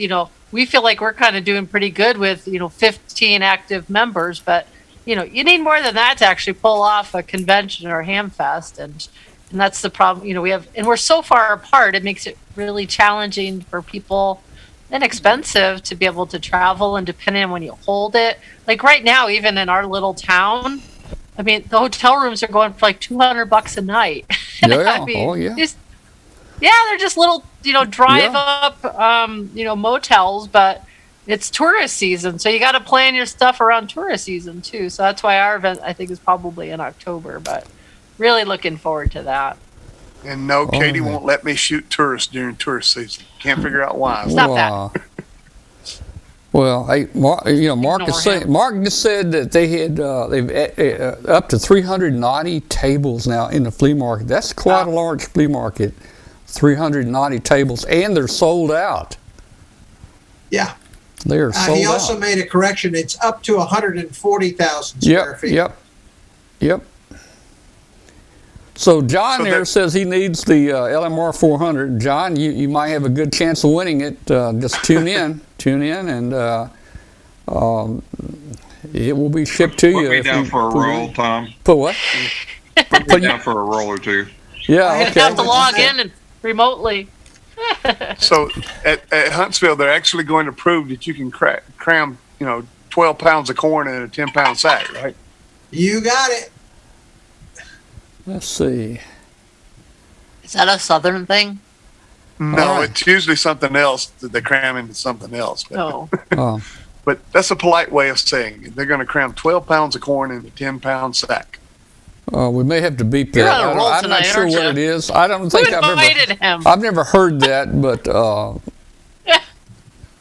we feel like we're kind of doing pretty good with, 15 active members, but, you need more than that to actually pull off a convention or Hamfest. And that's the problem, we're so far apart, it makes it really challenging for people and expensive to be able to travel, and depending on when you hold it. Like right now, even in our little town, I mean, the hotel rooms are going for like $200 a night.
Yeah.
They're just little, drive up, motels, but it's tourist season. So you got to plan your stuff around tourist season too. So that's why our event, I think, is probably in October, but really looking forward to that.
And no, Katie won't let me shoot tourists during tourist season. Can't figure out why.
Stop that.
Well, hey, Mark just said that they had they've up to 390 tables now in the flea market. That's quite a large flea market. 390 tables, and they're sold out.
Yeah.
They are sold
He also
out.
made a correction. It's up to 140,000 square feet.
Yep. So John
So
there
that-
says he needs the LMR 400. John, you might have a good chance of winning it. Just tune in, and it will be shipped to you.
Put me
if
down
you
for a
put it
roll,
in.
Tom.
Put what?
Put me down for a roll or two.
Yeah,
I
You
okay.
have to log in and remotely.
So at Huntsville, they're actually going to prove that you can cram 12 pounds of corn in a 10-pound sack, right?
You got it.
Let's see.
Is that a Southern thing?
No,
All right.
it's usually something else that they cram into something else. But,
No.
but that's a polite way of saying it. They're going to cram 12 pounds of corn in a 10-pound sack.
We may have to beep
You're
that.
on a roll
I'm
tonight,
not sure
aren't
what
you?
it is. I don't
Who
think
invited him?
I've never heard that, but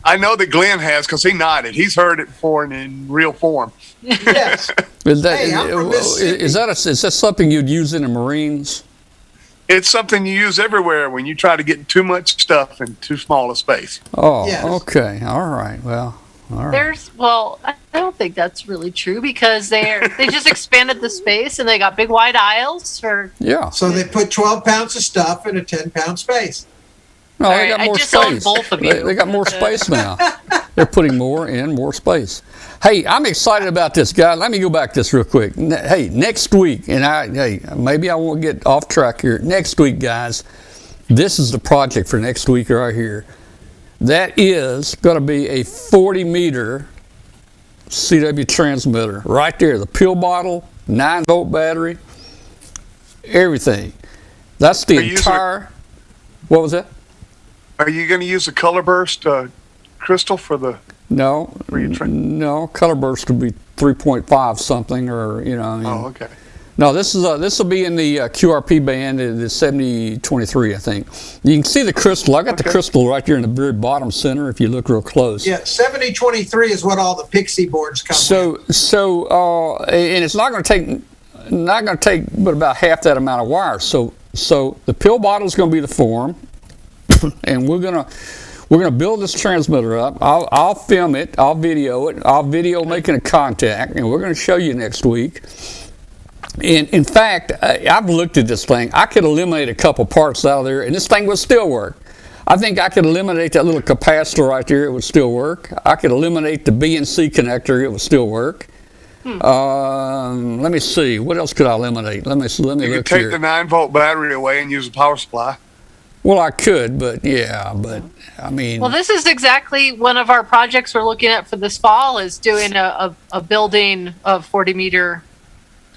I know that Glenn has because he nodded. He's heard it before in real form.
Yes.
is that
Hey, I'm from Mississippi.
is that something you'd use in the Marines?
It's something you use everywhere when you try to get too much stuff in too small a space.
Oh,
Yes.
okay. All right. Well, all right.
I don't think that's really true because they just expanded the space and they got big wide aisles for.
Yeah.
So they put 12 pounds of stuff in a 10-pound space.
No,
All
they
right,
got
I
more
disown
space.
both of
They
you.
got more space now. They're putting more space. Hey, I'm excited about this, guy. Let me go back this real quick. Hey, next week, and maybe I won't get off track here. Next week, guys, this is the project for next week right here. That is going to be a 40-meter CW transmitter right there. The pill bottle, 9-volt battery, everything. That's the
Are you
entire. What was that?
Are you going to use a color burst crystal for the?
No,
For your
no. Color burst would be 3.5 something, or I mean,
Oh, okay.
no. This will be in the QRP band, the 7023, I think. You can see the crystal. I got the
Okay.
crystal right there in the very bottom center. If you look real close.
Yeah, 7023 is what all the Pixie boards come with.
And it's not going to take but about half that amount of wire. So the pill bottle is going to be the form, and we're gonna build this transmitter up. I'll film it. I'll video it. I'll video making a contact, and we're going to show you next week. And in fact, I've looked at this thing. I could eliminate a couple parts out of there, and this thing would still work. I think I could eliminate that little capacitor right there. It would still work. I could eliminate the BNC connector. It would still work. Let me see. What else could I eliminate? Let me
You
look
could take
here.
the 9-volt battery away and use a power supply.
Well, I could, but I mean.
Well, this is exactly one of our projects we're looking at for this fall is doing a building of 40-meter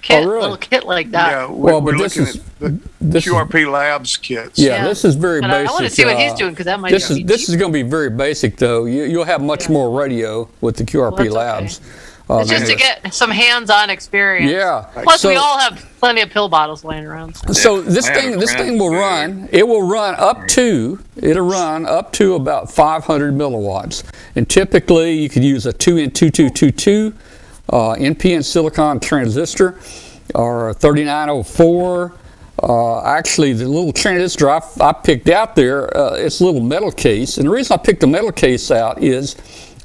kit,
Oh, really?
little kit like that.
Yeah,
Well,
we're
but this
looking
is-
at the
this is-
QRP Labs kits.
Yeah,
Yeah.
this is very
But
basic.
I want to see what he's doing because that might
This
be
is going to be very basic, though. You'll have much more radio with the QRP
Well, that's
Labs.
It's
than
just to
this.
get some hands-on experience.
Yeah.
Plus,
So-
we all have plenty of pill bottles laying around.
So
Yeah,
this
I have a
thing
friend
will
who-
run. It will run up to about 500 milliwatts, and typically you could use a 2N2222 NPN silicon transistor or a 3904. Actually, the little transistor I picked out there, it's a little metal case, and the reason I picked the metal case out is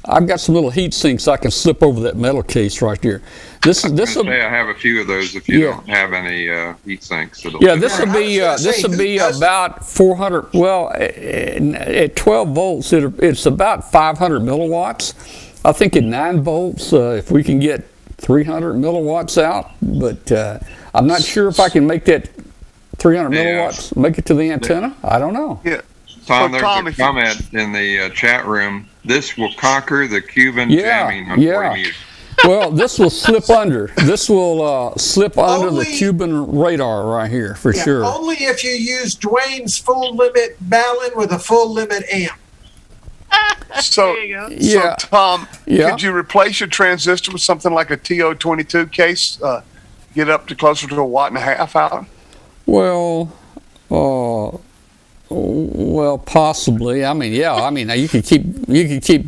I've got some little heat sinks I can slip over that metal case right there. This
I
will.
have a few of those if you
Yeah.
don't have any heat sinks.
Yeah, this will
I
be
was gonna say, who does
about 400. Well, at 12 volts, it's about 500 milliwatts. I think at 9 volts, if we can get 300 milliwatts out, but I'm not sure if I can make that 300
Yeah.
milliwatts make it to the antenna. I don't know.
Yeah.
Tom,
So,
there's
Tom,
a
if you-
comment in the chat room. This will conquer the Cuban
Yeah,
jamming on
yeah.
40 meters.
Well, this will slip under. This will slip under the
Only-
Cuban radar right here for
Yeah,
sure.
only if you use Dwayne's full limit balun with a full limit amp.
So,
There you go.
Yeah.
so Tom,
Yeah.
could you replace your transistor with something like a TO22 case? Get up to closer to 1.5 watts out?
Well, possibly. I mean, yeah. I mean, you could keep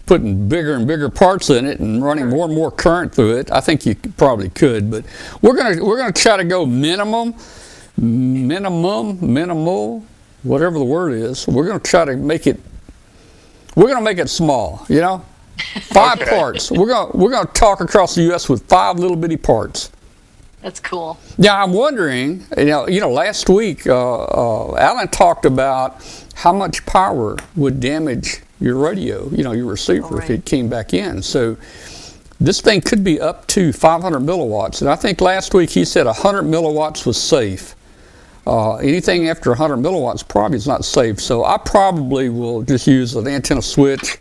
putting bigger and bigger parts in it and running more and more current through it. I think you probably could, but we're gonna try to go minimal, whatever the word is. We're gonna try to make it. We're gonna make it small. 5
Okay.
parts. We're gonna talk across the U.S. with 5 little bitty parts.
That's cool.
Now I'm wondering, last week Alan talked about how much power would damage your radio, your receiver if it came back in. So this thing could be up to 500 milliwatts, and I think last week he said 100 milliwatts was safe. Anything after 100 milliwatts probably is not safe. So I probably will just use an antenna switch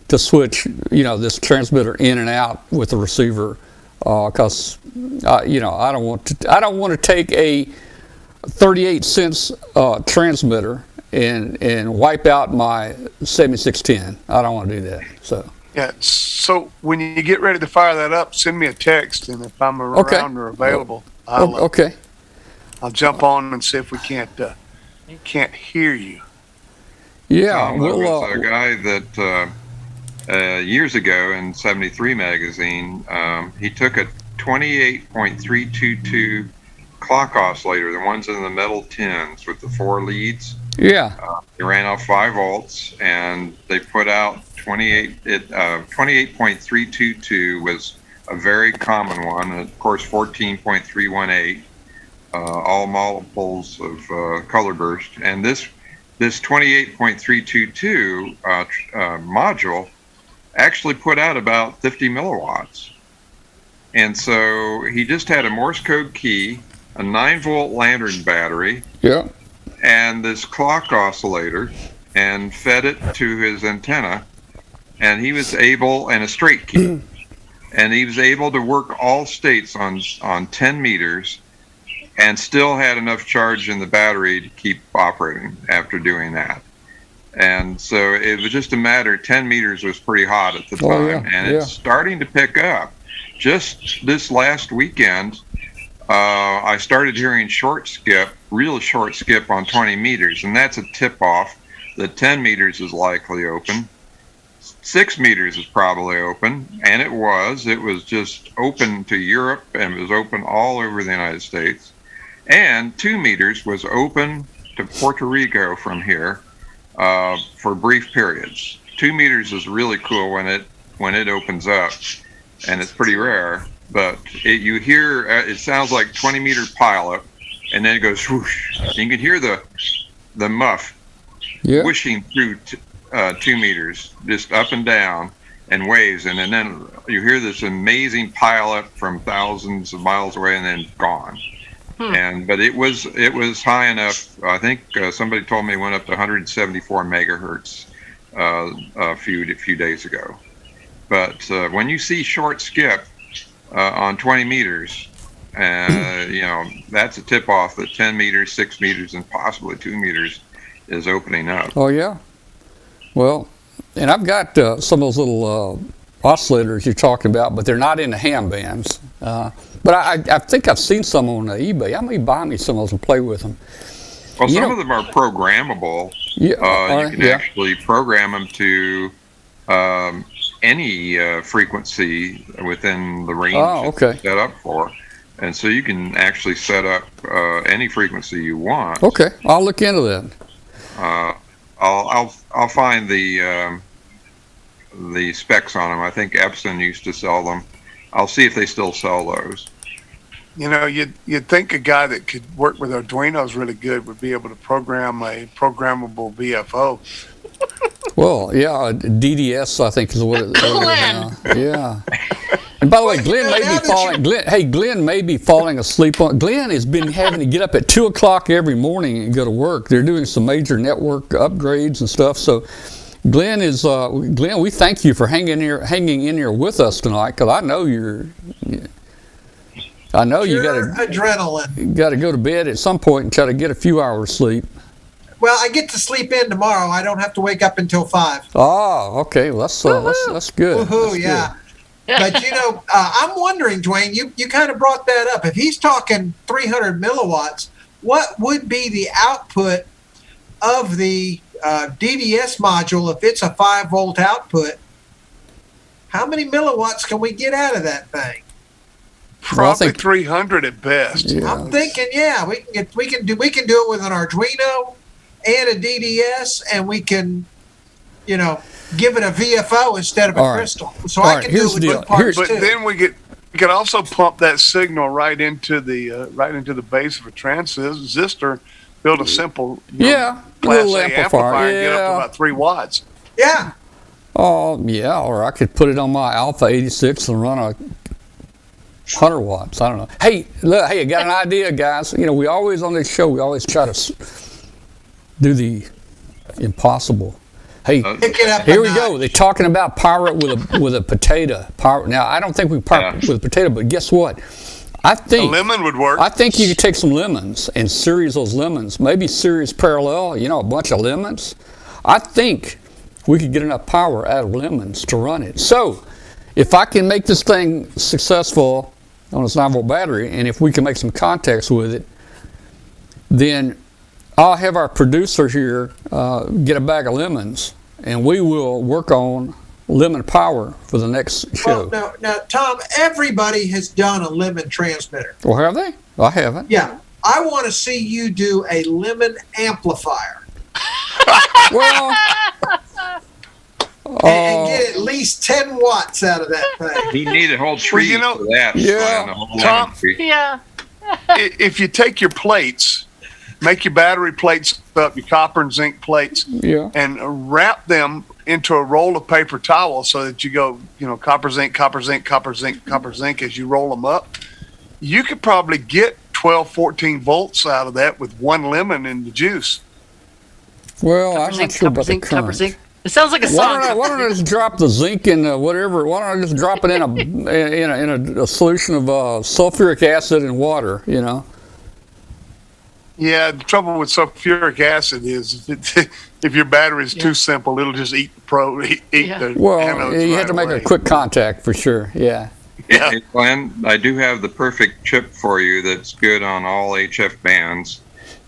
to switch, this transmitter in and out with the receiver, because I don't want to take a 38 cents transmitter and wipe out my 7610. I don't want to do that. So.
Yeah. So when you get ready to fire that up, send me a text, and if I'm around or available, I'll jump on and see if we can't hear you.
Yeah,
There was a guy that years ago in 73 magazine, he took a 28.322 clock oscillator, the ones in the metal tins with the 4 leads.
Yeah.
They ran off 5 volts, and they put out 28.322 was a very common one. And of course, 14.318, all multiples of color burst. And this 28.322 module actually put out about 50 milliwatts. And so he just had a Morse code key, a 9-volt lantern battery, and this clock oscillator, and fed it to his antenna, and he was able, and a straight key, and he was able to work all states on 10 meters, and still had enough charge in the battery to keep operating after doing that. And so it was just a matter, 10 meters was pretty hot at the time, it's starting to pick up. Just this last weekend, I started hearing real short skip on 20 meters, and that's a tip-off that 10 meters is likely open. 6 meters is probably open, and it was just open to Europe, and it was open all over the United States. And 2 meters was open to Puerto Rico from here for brief periods. 2 meters is really cool when it opens up, and it's pretty rare. But you hear it sounds like 20-meter pileup, and then it goes whoosh. You can hear the muff whooshing through 2 meters, just up and down, and waves, and then you hear this amazing pileup from thousands of miles away, and then gone. But it was high enough. I think somebody told me it went up to 174 megahertz a few days ago. But when you see short skip on 20 meters, that's a tip off that 10 meters, 6 meters, and possibly 2 meters is opening up.
Oh yeah. Well, and I've got some of those little oscillators you're talking about, but they're not in the ham bands. But I think I've seen some on eBay. I may buy me some of those and play with them.
Well, some of them are programmable. You can actually program them to any frequency within the range it's set up for. And so you can actually set up any frequency you want.
Okay, I'll look into that.
I'll find the specs on them. I think Epson used to sell them. I'll see if they still sell those.
You'd think a guy that could work with Arduinos really good would be able to program a programmable VFO.
Well, yeah, DDS I think is what it is now. Yeah. And by the way, Glenn may be falling asleep on. Glenn has been having to get up at 2:00 every morning and go to work. They're doing some major network upgrades and stuff. So, Glenn, we thank you for hanging in here with us tonight, because I know you got
adrenaline.
You got to go to bed at some point and try to get a few hours sleep.
Well, I get to sleep in tomorrow. I don't have to wake up until 5.
Oh, okay. Well, that's good.
Woohoo! Yeah. But I'm wondering, Dwayne, you kind of brought that up. If he's talking 300 milliwatts, what would be the output of the DDS module if it's a 5-volt output? How many milliwatts can we get out of that thing?
Probably 300 at best.
Yeah. I'm thinking, we can do it with an Arduino and a DDS, and we can, give it a VFO instead of a
All right.
crystal. So
All
I
right,
can do
here's
it with
the
good
deal.
parts
But
too.
then we could also pump that signal right into the base of a transistor, build a simple
Yeah, a
Class
little
A
amplifier.
and get up to
Yeah.
about 3 watts.
Yeah.
Oh, yeah, or I could put it on my Alpha 86 and run a 100 watts. I don't know. Hey, look, hey, I got an idea, guys. You know, we always on this show, we always try to do the impossible. Hey,
Pick it up.
here
a
we go.
notch.
They're talking about pirate with a potato. Pirate. Now, I don't think we pirate with a potato, but guess what? I
A
think
lemon would work.
I think you could take some lemons and series those lemons. Maybe series parallel, you know, a bunch of lemons. I think we could get enough power out of lemons to run it. So, if I can make this thing successful on its 9-volt battery, and if we can make some contacts with it, then I'll have our producer here get a bag of lemons, and we will work on lemon power for the next show.
Well, now, Tom, everybody has done a lemon transmitter.
Well, have they? I haven't.
Yeah. I want to see you do a lemon amplifier
Well,
and get at least 10 watts out of that thing.
He needed a whole tree
you know,
for that.
yeah,
Slim, a whole
Tom,
lemon tree.
Yeah.
If you take your plates, make your battery plates up, your copper and zinc plates,
yeah.
and wrap them into a roll of paper towel so that you go, you know, copper, zinc, copper, zinc, copper, zinc, copper, zinc as you roll them up. You could probably get 12, 14 volts out of that with one lemon in the juice.
Well, I'm not sure about the
copper
current.
zinc. It sounds like a
Why
song.
don't I just drop the zinc in whatever? Why don't I just drop it in a solution of sulfuric acid and water? You know.
Yeah, the trouble with sulfuric acid is if your battery is too simple, it'll just eat
Yeah.
the
Well,
anodes
you
right
have to make
away.
a quick contact for sure. Yeah.
Yeah.
Hey, Glenn, I do have the perfect chip for you that's good on all HF bands,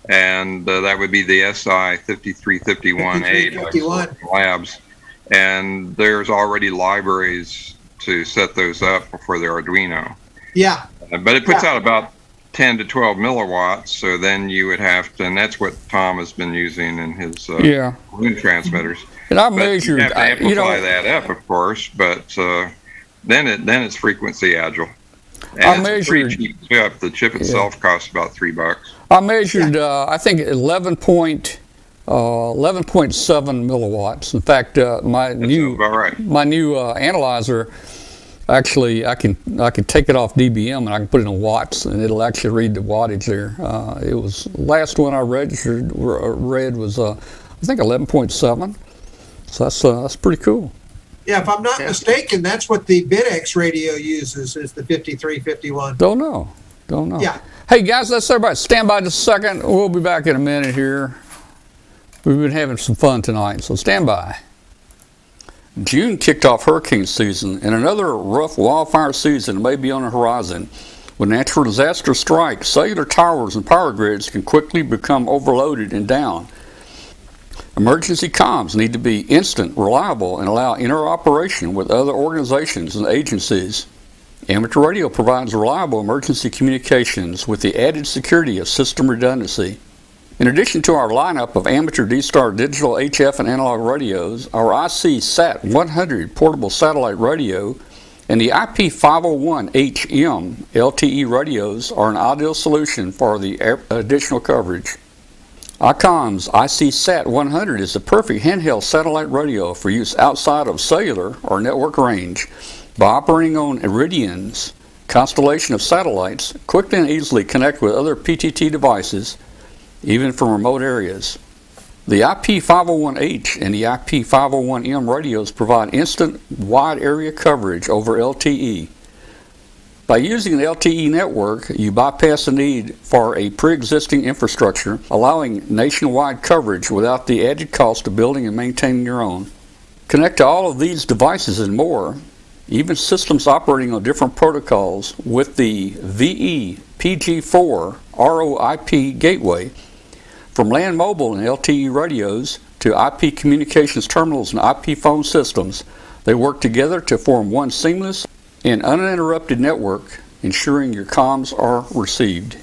and that would be the SI 5351A
5351.
Labs. And there's already libraries to set those up for the Arduino.
Yeah.
But it puts out about 10 to 12 milliwatts, so then you would have to, and that's what Tom has been using in his
Yeah.
balloon transmitters.
And I
But
measured.
you have to amplify
You know,
that up, of course, but then it's frequency agile. And
I
it's a pretty
measured-
cheap chip. The chip itself costs about $3.
I measured. I think 11.7 milliwatts. In fact, my
That's
new
about right.
analyzer. Actually, I can take it off DBM and I can put it in watts, and it'll actually read the wattage there. It was last one I read was I think 11.7. So that's pretty cool.
Yeah, if I'm not mistaken, that's what the BitX radio uses is the 5351.
Don't know.
Yeah.
Hey guys, let's everybody stand by just a second. We'll be back in a minute here. We've been having some fun tonight, so stand by. June kicked off hurricane season, and another rough wildfire season may be on the horizon. When natural disaster strikes, cellular towers and power grids can quickly become overloaded and down. Emergency comms need to be instant, reliable, and allow interoperation with other organizations and agencies. Amateur radio provides reliable emergency communications with the added security of system redundancy. In addition to our lineup of amateur D-Star digital HF and analog radios, our IC SAT 100 portable satellite radio and the IP501HM LTE radios are an ideal solution for the additional coverage. ICOM's IC SAT 100 is the perfect handheld satellite radio for use outside of cellular or network range. By operating on Iridium's constellation of satellites, quickly and easily connect with other PTT devices, even from remote areas. The IP501H and the IP501M radios provide instant wide area coverage over LTE. By using the LTE network, you bypass the need for a pre-existing infrastructure, allowing nationwide coverage without the added cost of building and maintaining your own. Connect to all of these devices and more, even systems operating on different protocols, with the VE-PG4 ROIP gateway. From land mobile and LTE radios to IP communications terminals and IP phone systems, they work together to form one seamless and uninterrupted network, ensuring your comms are received.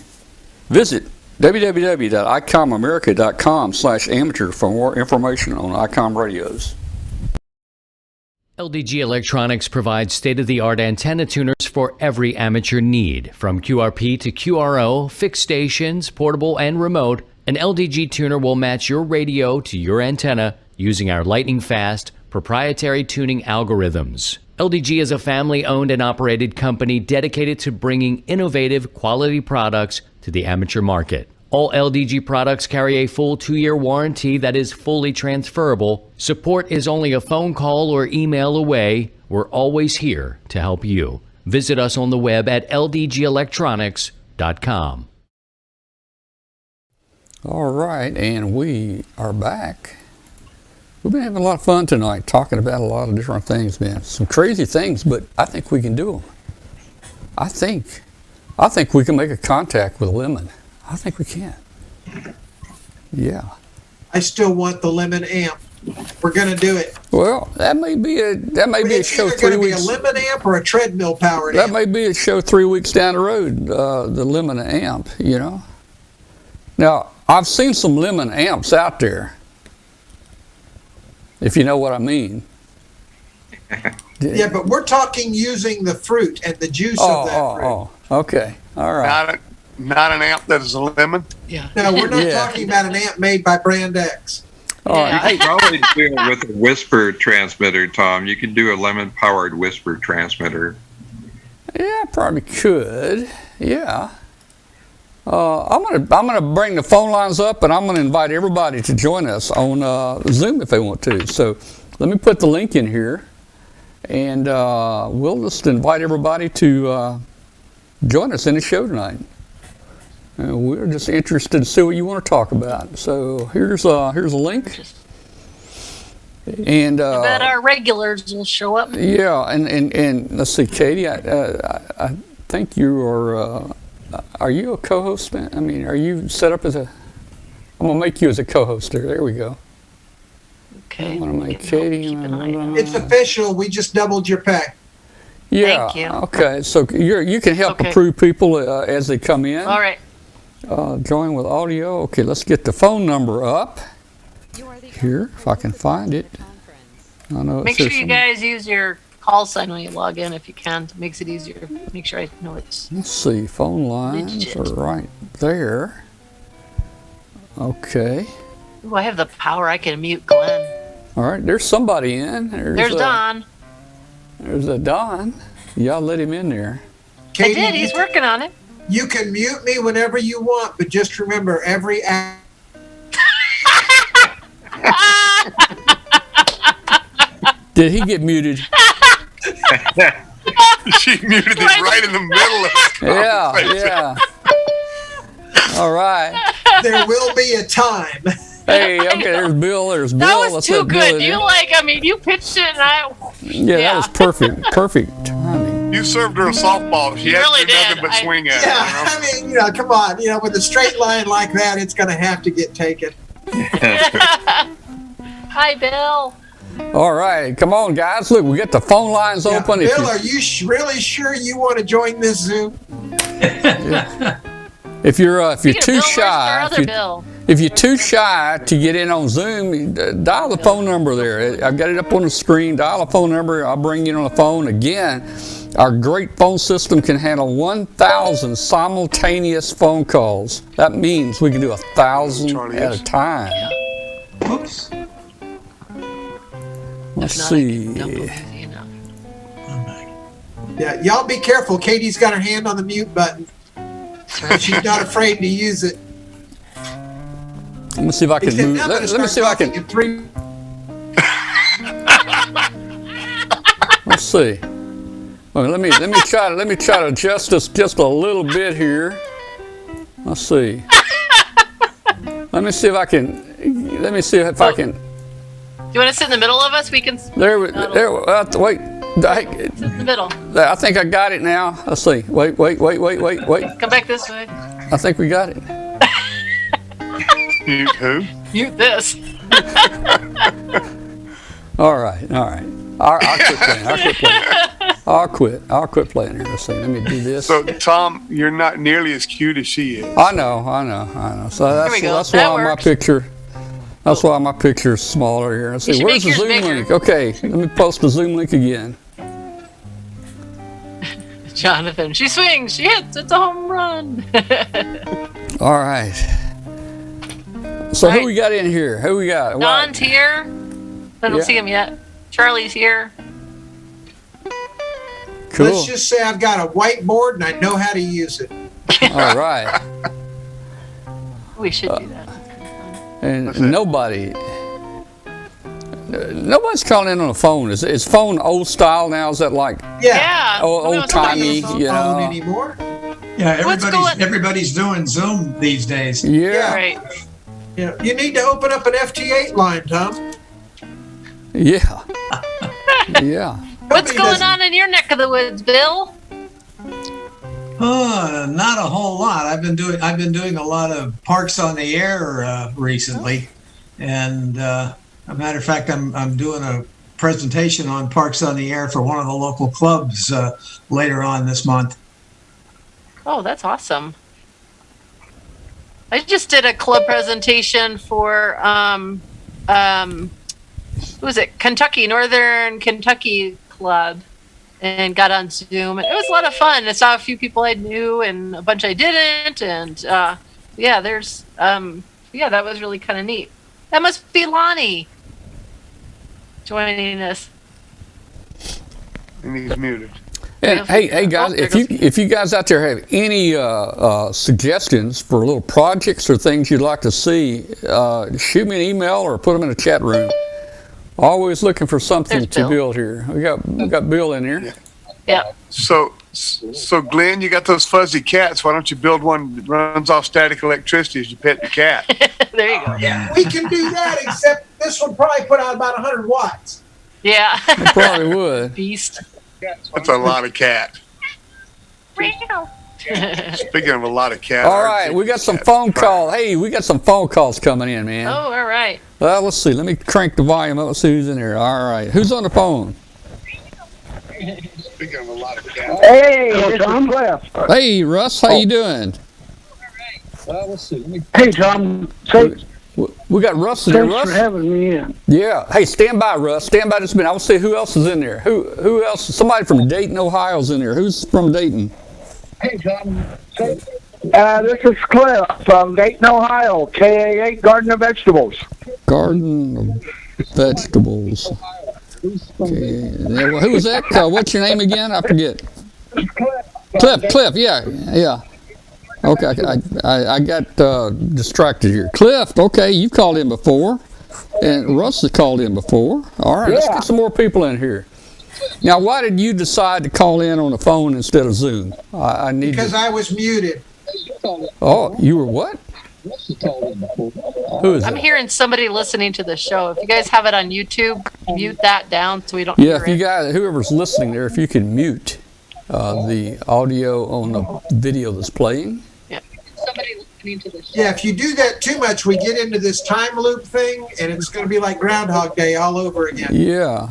Visit www.icomamerica.com/amateur for more information on ICOM radios.
LDG Electronics provides state-of-the-art antenna tuners for every amateur need. From QRP to QRO, fixed stations, portable and remote, an LDG tuner will match your radio to your antenna using our lightning-fast, proprietary tuning algorithms. LDG is a family-owned and operated company dedicated to bringing innovative, quality products to the amateur market. All LDG products carry a full 2-year warranty that is fully transferable. Support is only a phone call or email away. We're always here to help you. Visit us on the web at ldgelectronics.com.
All right, and we are back. We've been having a lot of fun tonight talking about a lot of different things, man. Some crazy things, but I think we can do them. I think we can make a contact with Lemon. I think we can. Yeah.
I still want the Lemon amp. We're going to do it.
Well, that may be a show 3 weeks.
It's either going to be a Lemon amp or a treadmill powered
That
amp.
may be a show 3 weeks down the road. The Lemon amp, you know. Now I've seen some Lemon amps out there, if you know what I mean.
Yeah, but we're talking using the fruit and the juice of that fruit.
Oh, okay. All right.
Not an amp that is a lemon.
Yeah.
No, we're not
Yeah.
talking about an amp made by Brand X.
All right.
You could probably do it with a whisper transmitter, Tom. You could do a lemon-powered whisper transmitter.
Yeah, I probably could. Yeah. I'm gonna bring the phone lines up, and I'm gonna invite everybody to join us on Zoom if they want to. So let me put the link in here, and we'll just invite everybody to join us in the show tonight. We're just interested to see what you want to talk about. So here's a link. And
I bet our regulars will show up.
yeah, and let's see, Katie. I think you are you a co-host? I mean, are you set up as a? I'm gonna make you as a co-host there. There we go.
Okay.
I'm gonna make Katie.
Keep an eye on
It's official. We just doubled your pay.
Yeah.
Thank you.
Okay. So you can help
Okay.
approve people as they come in.
All right.
Join with audio. Okay, let's get the phone number up here if I can find it. I know it
Make sure
says
you guys use your call sign when you log in if you can. It makes it easier. Make sure I know it's.
Let's see, phone lines
Legit.
are right there. Okay.
Ooh, I have the power. I can mute Glenn.
All right, there's somebody in.
There's Don.
There's a Don. Y'all let him in there.
Katie,
I did. He's working on it.
You can mute me whenever you want, but just remember every act.
Did he get muted?
She muted it right in the middle of the
Yeah,
conversation.
yeah. All right.
There will be a time.
Hey, okay, there's Bill. There's Bill.
That was
Let's
too
let Bill
good.
in
You
there.
you pitched it, and I.
Yeah, that was perfect. Perfect timing.
You served her a softball. She
You
had
really
to do nothing
did.
but swing at
Yeah,
it.
I mean, come on. With a straight line like that, it's going to have to get taken.
Hi, Bill.
All right, come on, guys. Look, we got the phone lines
Yeah,
open.
Bill, are you really sure you want to join this Zoom?
If you're
Speaking of
too
Bill, where's our
shy,
other Bill?
if you're too shy to get in on Zoom, dial the phone number there. I've got it up on the screen. Dial the phone number. I'll bring you on the phone. Again, our great phone system can handle 1,000 simultaneous phone calls. That means we can do 1,000
Charlie
at
is.
a time.
Oops.
Let's
If not,
see.
I can double easy enough.
Yeah, y'all be careful. Katie's got her hand on the mute button. She's not afraid to use it.
Let me see if I can
Except
move.
I'm gonna
Let me
start
see if I
talking
can.
in three.
Let's see. Well, let me try to adjust this just a little bit here. Let's see. Let me see if I can.
Do you want to sit in the middle of us? We can sit
There. Wait.
in the middle.
I think I got it now. Let's see. Wait.
Come back this way.
I think we got it.
Mute who?
Mute this.
All right. I'll quit playing here. Let's see. Let me do this.
So, Tom, you're not nearly as cute as she is.
I know. So
we go.
that's
That
why my
works.
picture. That's why my picture's smaller here. Let's see,
should
where's the
make yours
Zoom
bigger.
link? Okay, let me post the Zoom link again.
Jonathan, she swings, she hits, it's a home run.
All right. So
All
who
right.
we got in here? Who we got?
Don's here. I don't
Yeah.
see him yet. Charlie's here.
Cool.
Let's just say I've got a whiteboard and I know how to use it.
All right.
We should do that.
And nobody's calling in on the phone. Is phone old style now? Is that like
Yeah.
old timey?
Not
You
phone
know?
anymore.
Yeah,
What's going-
everybody's doing Zoom these days.
Yeah.
Right.
You know, you need to open up an FT8 line, Tom.
Yeah. Yeah.
What's
Nobody
going
doesn't-
on in your neck of the woods, Bill?
Not a whole lot. I've been doing a lot of Parks on the Air recently, and a matter of fact, I'm doing a presentation on Parks on the Air for one of the local clubs later on this month.
Oh, that's awesome. I just did a club presentation for who was it? Northern Kentucky Club, and got on Zoom. It was a lot of fun. I saw a few people I knew and a bunch I didn't, and that was really kind of neat. That must be Lonnie joining us.
And he's muted.
And hey guys,
Oh, there
if you guys out there have any suggestions for little projects or things you'd like to see, shoot me an email or put them in the chat room. Always looking for something
There's
to
Bill.
build here. We got Bill in here.
Yeah.
So Glenn, you got those fuzzy cats. Why don't you build one that runs off static electricity as you pet the cat?
There you go.
We can do that, except this one probably put out about 100 watts.
Yeah.
I probably would.
Beast.
That's a lot of cat. Speaking of a lot of cat.
All right, we got some phone calls. Hey, we got some phone calls coming in, man.
Oh, all right.
Well, let's see. Let me crank the volume up. Let's see who's in here. All right, who's on the phone?
Speaking of a lot of cat.
Hey, Tom.
Hey, Russ, how you doing?
Hey, Tom. Thanks,
We got Russ in here.
thanks for
Russ?
having me in.
Yeah. Hey, stand by, Russ. Stand by just a minute. I want to see who else is in there. Who else? Somebody from Dayton, Ohio's in there. Who's from Dayton?
Hey, Tom. This is Cliff from Dayton, Ohio. KA8 Garden of Vegetables.
Garden of Vegetables. Okay. Yeah, well, who was that? What's your name again? I forget. Cliff. Yeah. Okay, I got distracted here. Cliff, okay, you've called in before, and Russ has called in before. All right, let's
Yeah.
get some more people in here. Now, why did you decide to call in on the phone instead of Zoom? I need
Because I was muted.
Oh, you were what? Who is
I'm
it?
hearing somebody listening to the show. If you guys have it on YouTube, mute that down so we don't
Yeah,
hear
if you
it.
guys, whoever's listening there, if you can mute the audio on the video that's playing.
Yeah, if you do that too much, we get into this time loop thing, and it's going to be like Groundhog Day all over again.
Yeah.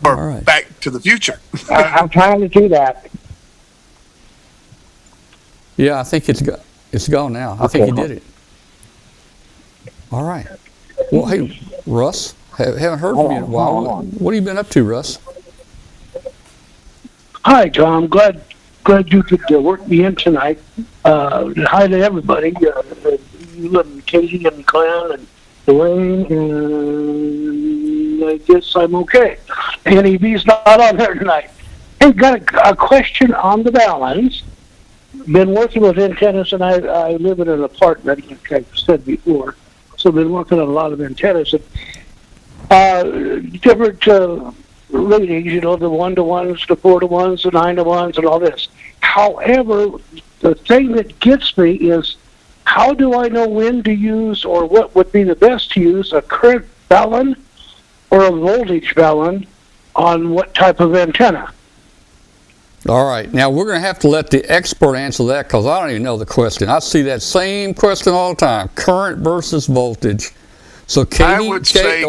Or
All right.
Back to the Future.
I'm trying to do that.
Yeah, I think it's gone now. I think he did it. All right. Well, hey, Russ, haven't heard from you in a while. What have you been up to, Russ?
Hi, Tom. Glad you could work me in tonight. Hi to everybody. You and Katie and Glenn and Dwayne, and I guess I'm okay. NEB's not on there tonight. Hey, got a question on the balance. Been working with antennas, and I live in an apartment, like I've said before. So I've been working on a lot of antennas. And, different ratings, you know, the 1-to-1s, the 4-to-1s, the 9-to-1s, and all this. However, the thing that gets me is, how do I know when to use, or what would be the best to use, a current balun or a voltage balun on what type of antenna?
All right. Now, we're going to have to let the expert answer that because I don't even know the question. I see that same question all the time, current versus voltage. So, Katie,
would say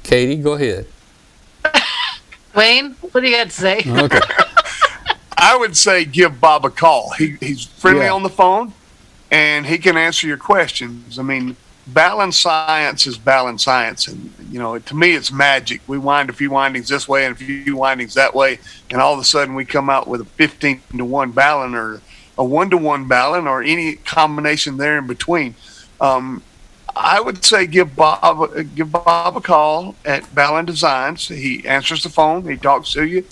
Katie, go ahead.
Wayne, what do you got to say?
Okay.
I would say give Bob a call. He's friendly
Yeah.
on the phone, and he can answer your questions. I mean, balun science is balun science, and to me it's magic. We wind a few windings this way and a few windings that way, and all of a sudden we come out with a 15-to-1 balun or a 1-to-1 balun or any combination there in between. I would say give Bob a call at Balun Designs. He answers the phone, he talks to you,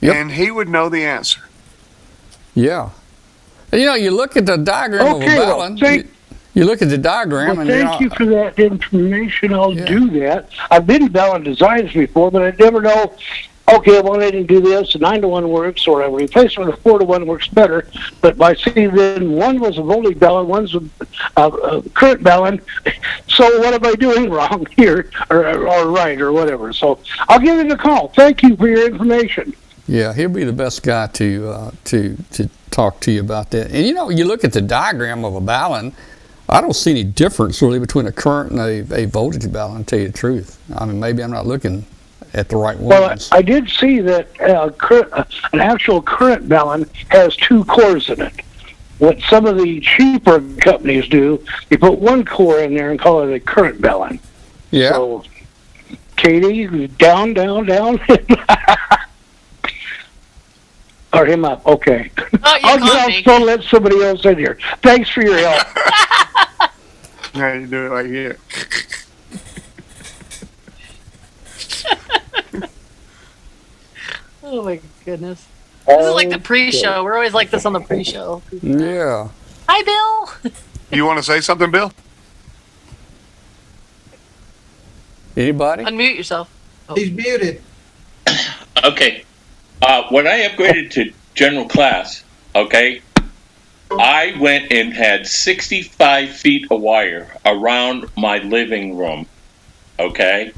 and he would know the answer.
Yeah. You look at the diagram of a balun. You look at the diagram,
well,
and
thank you for that information. I'll do that. I've been to Balun Designs before, but I never know. Okay, well, they didn't do this. A 9-to-1 works, or a replacement of 4-to-1 works better. But I see then one was a voltage balun, one's a current balun. So what am I doing wrong here, or right, or whatever? So I'll give him a call. Thank you for your information.
Yeah, he'll be the best guy to talk to you about that. And you look at the diagram of a balun. I don't see any difference really between a current and a voltage balun, to tell you the truth. I mean, maybe I'm not looking at the right ones.
Well, I did see that an actual current balun has 2 cores in it. What some of the cheaper companies do, you put 1 core in there and call it a current balun.
Yeah.
So, Katie, down. Or him up, okay. I'll still let somebody else in here. Thanks for your help.
Yeah, you do it right here.
Oh my goodness. This is like the pre-show. We're always like this on the pre-show.
Yeah.
Hi, Bill.
You want to say something, Bill?
Anybody?
Unmute yourself.
He's muted.
Okay. When I upgraded to general class, okay, I went and had 65 feet of wire around my living room, okay?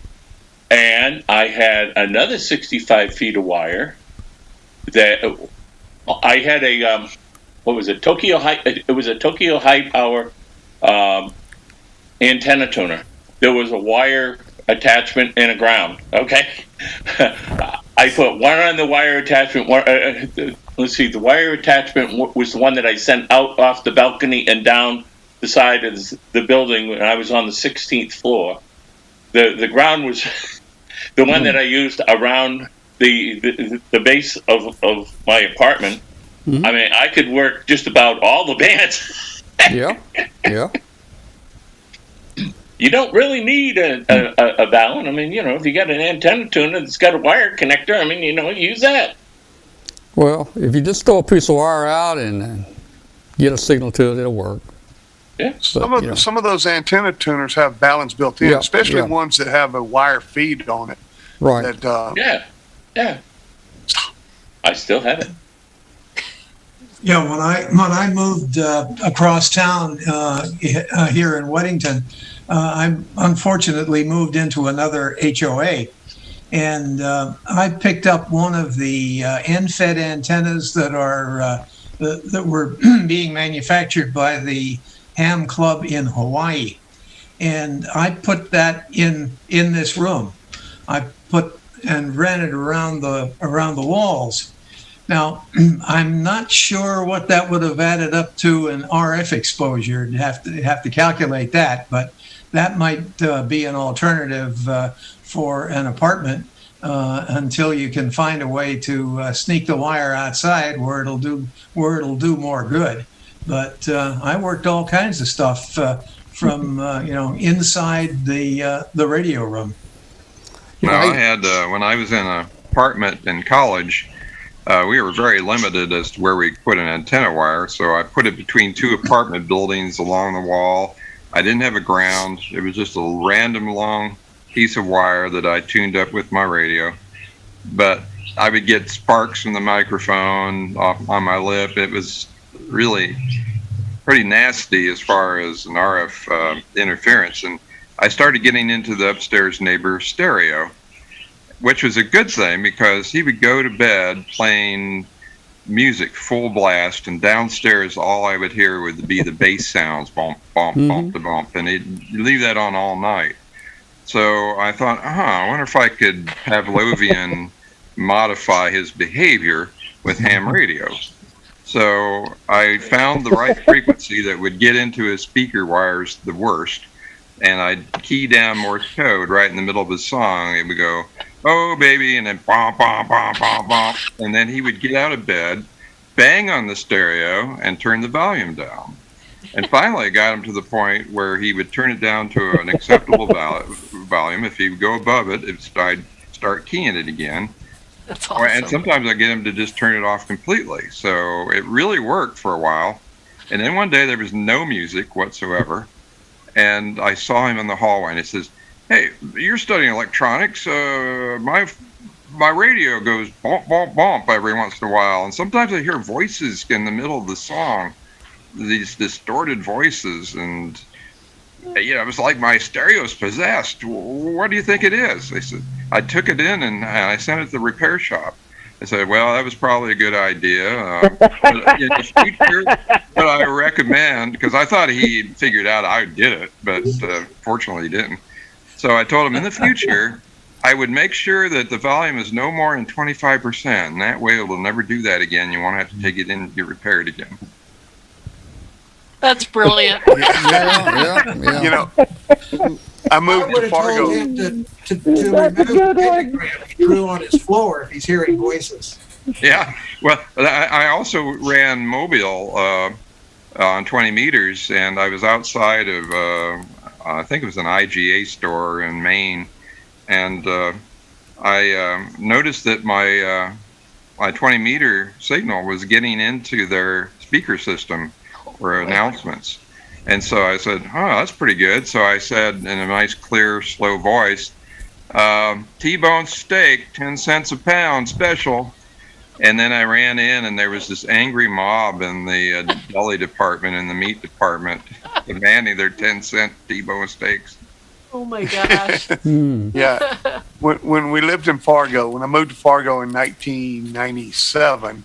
And I had another 65 feet of wire that I had a, Tokyo High, it was a Tokyo High Power antenna tuner. There was a wire attachment and a ground, okay? I put one on the wire attachment. Let's see, the wire attachment was the one that I sent out off the balcony and down the side of the building when I was on the 16th floor. The ground was the one that I used around the base of my apartment. Mm-hmm. I mean, I could work just about all the bands.
Yeah.
You don't really need a balun. I mean, if you got an antenna tuner that's got a wire connector, I mean, use that.
Well, if you just throw a piece of wire out and get a signal to it, it'll work.
Yeah.
Some of those antenna tuners have baluns built in, especially ones that have a wire feed on it.
Right.
That,
yeah. I still have it.
Yeah, when I moved across town here in Weddington, I unfortunately moved into another HOA, and I picked up one of the end-fed antennas that were being manufactured by the Ham Club in Hawaii, and I put that in this room. I put and ran it around the walls. Now, I'm not sure what that would have added up to an RF exposure. You'd have to calculate that, but that might be an alternative for an apartment until you can find a way to sneak the wire outside where it'll do more good. But I worked all kinds of stuff from inside the radio room.
No, I had when I was in an apartment in college. We were very limited as to where we put an antenna wire, so I put it between 2 apartment buildings along the wall. I didn't have a ground. It was just a random long piece of wire that I tuned up with my radio. But I would get sparks from the microphone on my lip. It was really pretty nasty as far as an RF interference. And I started getting into the upstairs neighbor's stereo, which was a good thing because he would go to bed playing music full blast, and downstairs all I would hear would be the bass sounds, bump, bump, bump, bump, and he'd leave that on all night. So I thought, I wonder if I could have Lovian modify his behavior with ham radio. So I found the right frequency that would get into his speaker wires the worst, and I'd key down Morse code right in the middle of his song. It would go, "Oh baby," and then bom bom bom bom bom, and then he would get out of bed, bang on the stereo, and turn the volume down. And finally, I got him to the point where he would turn it down to an acceptable volume. If he would go above it, I'd start keying it again.
That's awesome.
And sometimes I get him to just turn it off completely. So it really worked for a while. And then one day there was no music whatsoever. And I saw him in the hallway, and he says, "Hey, you're studying electronics. My radio goes bump, bump, bump every once in a while. And sometimes I hear voices in the middle of the song, these distorted voices. And, it was like my stereo's possessed. What do you think it is?" They said, I took it in and I sent it to the repair shop. I said, "Well, that was probably a good idea. But in the future, what I recommend," because I thought he figured out I did it, but fortunately he didn't. So I told him, in the future, I would make sure that the volume is no more than 25%. And that way it'll never do that again. You won't have to take it in and get repaired again.
That's brilliant.
Yeah.
I moved to Fargo.
Told him to remove the pentagram he drew on his floor if he's hearing voices.
Yeah. Well, I also ran Mobile on 20 meters, and I was outside of, I think it was an IGA store in Maine, and I noticed that my 20-meter signal was getting into their speaker system for announcements. And so I said, "Oh, that's pretty good." So I said in a nice, clear, slow voice, "T-bone steak, 10 cents a pound, special." And then I ran in, and there was this angry mob in the deli department and the meat department demanding their 10-cent T-bone steaks.
Oh my gosh.
Yeah. When we lived in Fargo, when I moved to Fargo in 1997,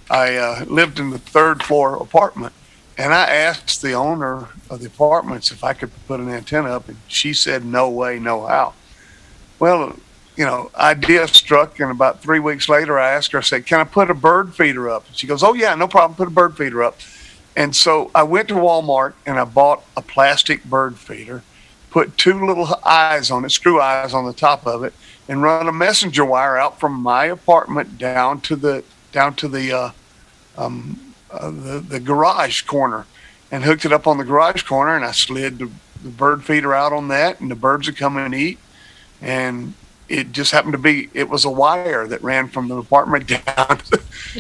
I lived in the third floor apartment. And I asked the owner of the apartments if I could put an antenna up, and she said, "No way, no how." Well, idea struck, and about 3 weeks later, I asked her, I said, "Can I put a bird feeder up?" And she goes, "Oh, yeah, no problem, put a bird feeder up." And so I went to Walmart, and I bought a plastic bird feeder, put two little eyes on it, screw eyes on the top of it, and run a messenger wire out from my apartment down to the garage corner, and hooked it up on the garage corner, and I slid the bird feeder out on that, and the birds would come and eat. And it just happened to be, it was a wire that ran from the apartment down.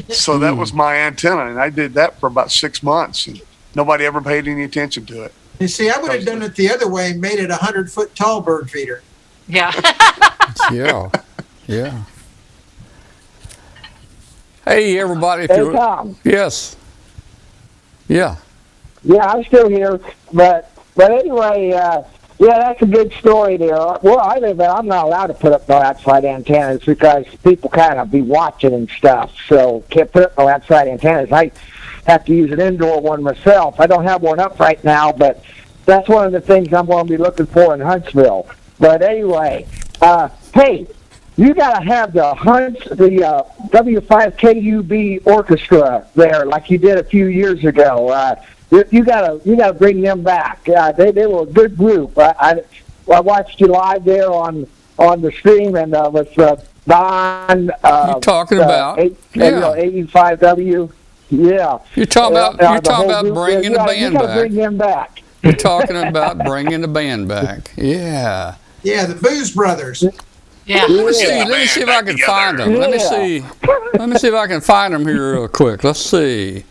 So that was my antenna, and I did that for about 6 months, and nobody ever paid any attention to it.
You see, I would have done it the other way and made it 100-foot tall bird feeder.
Yeah.
Yeah. Hey, everybody.
Hey, Tom.
Yes. Yeah.
Yeah, I'm still here, but anyway, yeah, that's a good story there. Well, I'm not allowed to put up no outside antennas because people kind of be watching and stuff, so can't put up no outside antennas. I have to use an indoor one myself. I don't have one up right now, but that's one of the things I'm going to be looking for in Huntsville. But anyway, hey, you got to have the W5KUB orchestra there, like you did a few years ago. You gotta bring them back. They were a good group. I watched you live there on the stream, and with Don.
You're talking about
85W. Yeah.
You're talking about bringing the band
you gotta
back.
Bring them back.
We're talking about bringing the band back. Yeah.
Yeah, the Booze Brothers.
Yeah.
Let me see if I can find them. Let me see if I can find them here real quick. Let's see.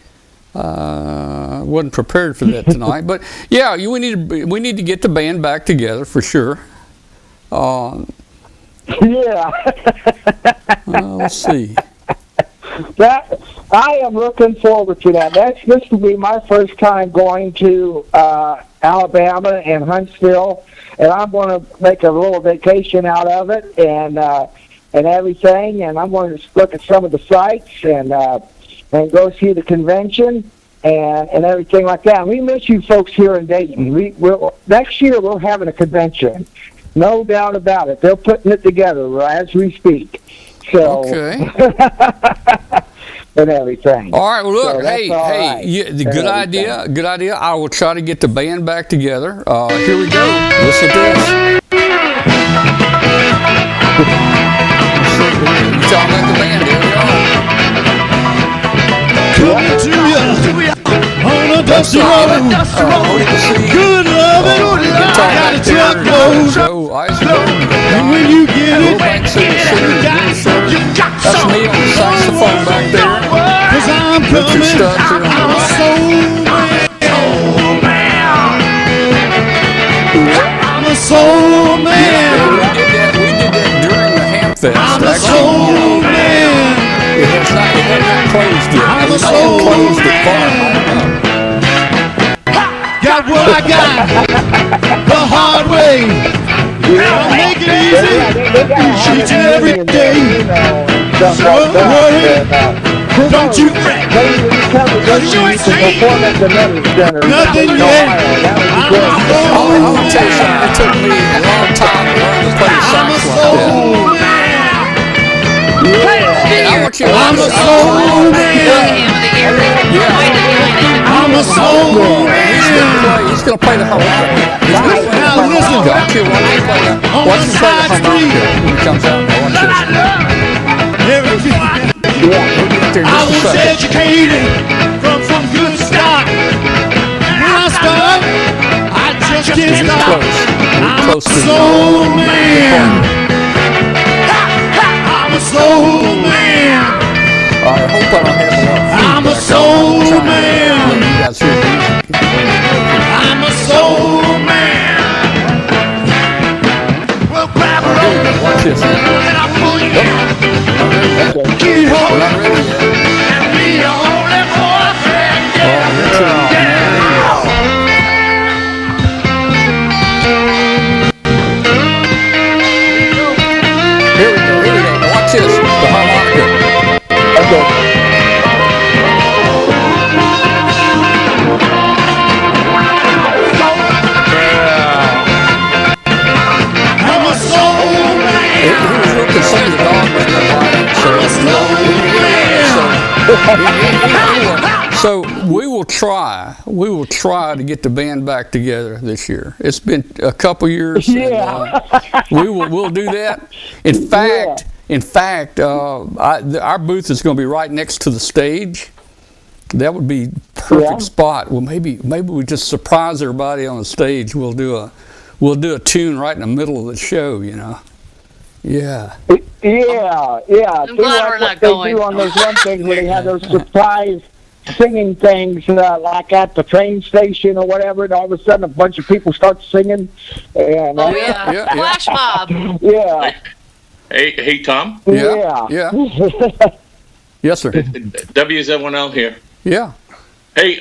Wasn't prepared for that tonight, but yeah, we need to get the band back together for sure.
Yeah.
Let's see.
That I am looking forward to that. This will be my first time going to Alabama and Huntsville, and I'm going to make a little vacation out of it and everything. And I'm going to look at some of the sites and go see the convention and everything like that. And we miss you folks here in Dayton. Next year we're having a convention, no doubt about it. They're putting it together as we speak. So,
okay.
and everything.
All right. Well, look.
So that's
hey,
all
hey.
right.
The good idea. Good idea. I will try to get the band back together. Here we go. Listen to this. You talking about the band? Here we are.
Coming to you on a dusty road. Good loving, I got a truckload. And when you get it, you got some.
That's me on the saxophone back there.
'Cause I'm coming, I'm a soul man. I'm a soul man.
We did that during the Hamfest.
I'm a soul man.
It had not closed yet.
I'm a
It
soul
closed it far.
man. Got what I got the hard way. I'll make it easy each and every day. Don't worry, don't you fret. Cause you ain't seen nothing yet. I'm a soul
I'll tell you something. It took me a long time to learn to play the
I'm a
sax like
soul
that.
man.
I want you to
I'm a soul man. I'm a soul man.
He's going to play the harmonica. He's going to play the
Now listen.
harmonica. Watch him play the harmonica when he comes out. Watch this.
I was educated from some good stock. When I start, I just can't stop. I'm a soul man. I'm a soul man.
I hope I don't have a lot of
I'm a soul man.
You guys hear music.
I'm a soul man. Well, grab her over
Watch this.
and I'll pull you down. Keep
We're
holding
not ready yet.
and be your only boyfriend.
Here we go. Watch this. The harmonica.
I'm a soul man.
He was real concerned the dog was going to bite him. So we will try. We will try to get the band back together this year. It's been a couple years.
Yeah.
And, we'll do that. In fact, our booth is going to be right next to the stage. That would be perfect spot. Well, maybe we just surprise everybody on the stage. We'll do a tune right in the middle of the show. You know. Yeah.
Yeah.
I'm glad we're not going.
They do on those one things where they have those surprise singing things, like at the train station or whatever, and all of a sudden a bunch of people start singing. And,
Oh yeah, flash mob.
yeah.
Hey, Tom.
Yeah. Yes, sir.
WZ1L here.
Yeah.
Hey,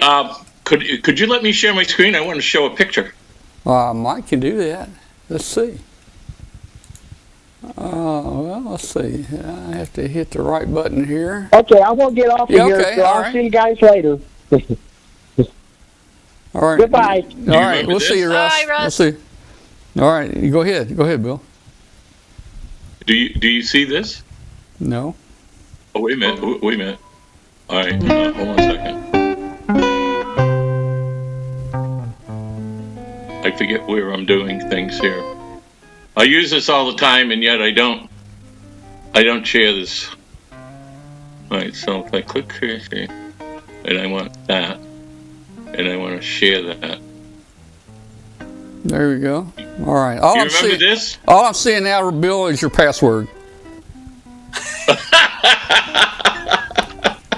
could you let me share my screen? I want to show a picture.
Mike can do that. Let's see. Well, let's see. I have to hit the right button here.
Okay, I won't get off of here,
okay,
so
all
I'll
right.
see you guys later.
All right.
Goodbye.
All right. We'll see you, Russ.
Bye, Russ.
We'll see. All right. You go ahead. Go ahead, Bill.
Do you see this?
No.
Oh, wait a minute. Wait a minute. All right. Hold on a second. I forget where I'm doing things here. I use this all the time, and yet I don't share this. All right. So if I click here, and I want that, and I want to share that.
There we go. All right.
You remember this?
All I'm seeing now, Bill, is your password.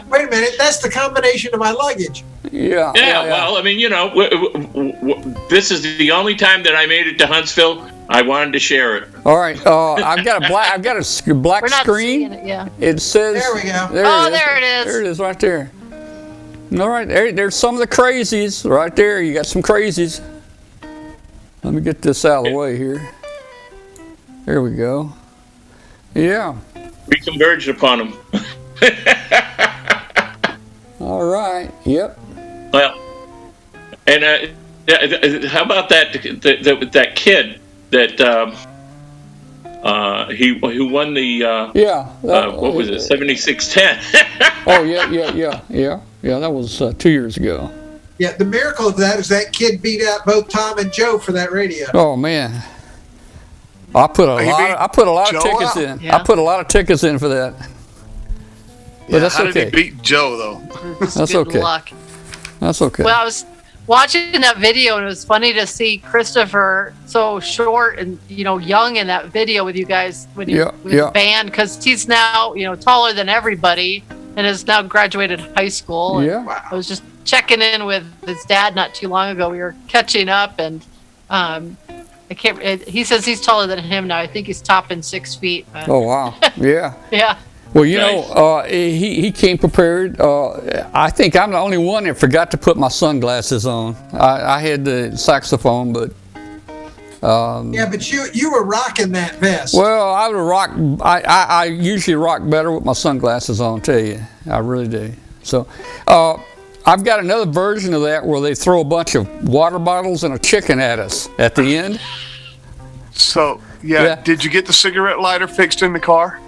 Wait a minute, that's the combination of my luggage.
Yeah.
Well, I mean, this is the only time that I made it to Huntsville. I wanted to share it.
All right. I've got a black
We're not
screen.
seeing it. Yeah.
It says.
There we go.
There it is.
There it is, right there. All right. There's some of the crazies right there. You got some crazies. Let me get this out of the way here. There we go. Yeah.
We converged upon them.
All right. Yep.
Well, and how about that kid that He won the what was it, 7610.
Oh yeah. That was 2 years ago.
Yeah, the miracle of that is that kid beat out both Tom and Joe for that radio.
Oh man, I put a lot of tickets in.
Yeah.
I put a lot of tickets in for that. But that's
how
okay.
did he beat Joe though?
That's
Good
okay.
luck.
That's okay.
Well, I was watching that video, and it was funny to see Christopher so short and young in that video with you guys with the band, because he's now taller than everybody and has now graduated high school. And
Yeah.
I was just checking in with his dad not too long ago. We were catching up, and he says he's taller than him now. I think he's topping 6 feet.
Oh wow. Yeah.
Yeah.
Well, he came prepared. I think I'm the only one that forgot to put my sunglasses on. I had the saxophone, but
Yeah, but you were rocking that vest.
well, I would rock. I usually rock better with my sunglasses on. Tell you, I really do. So, I've got another version of that where they throw a bunch of water bottles and a chicken at us at the end.
So
Yeah.
did you get the cigarette lighter fixed in the car?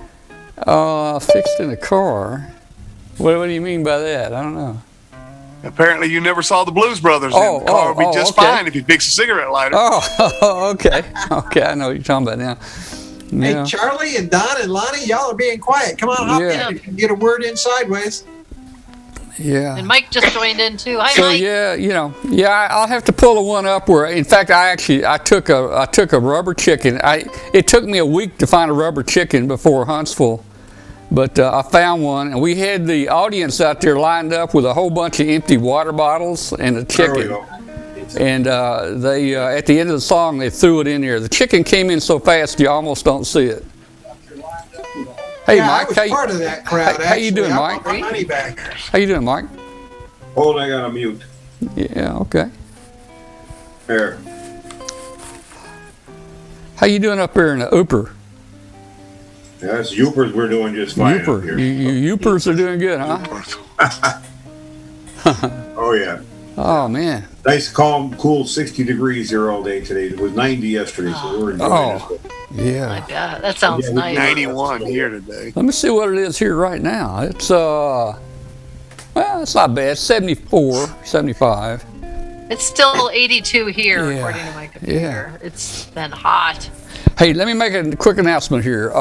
Fixed in the car. What do you mean by that? I don't know.
Apparently, you never saw the Blues Brothers.
Oh,
The car would be just
okay.
fine if you fixed a cigarette lighter.
Oh, okay. Okay, I know what you're talking about now.
Hey,
Yeah.
Charlie and Don and Lonnie, y'all are being quiet. Come on, hop
Yeah.
in. You can get a word in sideways.
Yeah.
And Mike just joined in too. Hi,
So
Mike.
I'll have to pull the one up where, in fact, I took a rubber chicken. It took me a week to find a rubber chicken before Huntsville, but I found one, and we had the audience out there lined up with a whole bunch of empty water bottles and a chicken. And they at the end of the song they threw it in there. The chicken came in so fast you almost don't see it. Hey,
yeah,
Mike,
I was part of that crowd.
how you doing,
I
Mike?
want my money back.
How you doing, Mike?
Hold, I got a mute.
Yeah, okay.
There.
How you doing up there in the Ooper?
Yes, Youpers, we're doing just fine. up
Youper.
here.
You Youpers are doing good, huh?
Oh, yeah.
Oh man.
Nice, calm, cool 60 degrees here all day today. It was 90 yesterday, so we're enjoying
Oh.
this.
Yeah.
Yeah, that sounds
Yeah,
nice.
91 here today.
Let me see what it is here right now. It's well, it's not bad. 74, 75.
It's still 82 here,
Yeah,
according to my computer.
yeah.
It's been hot.
Hey, let me make a quick announcement here.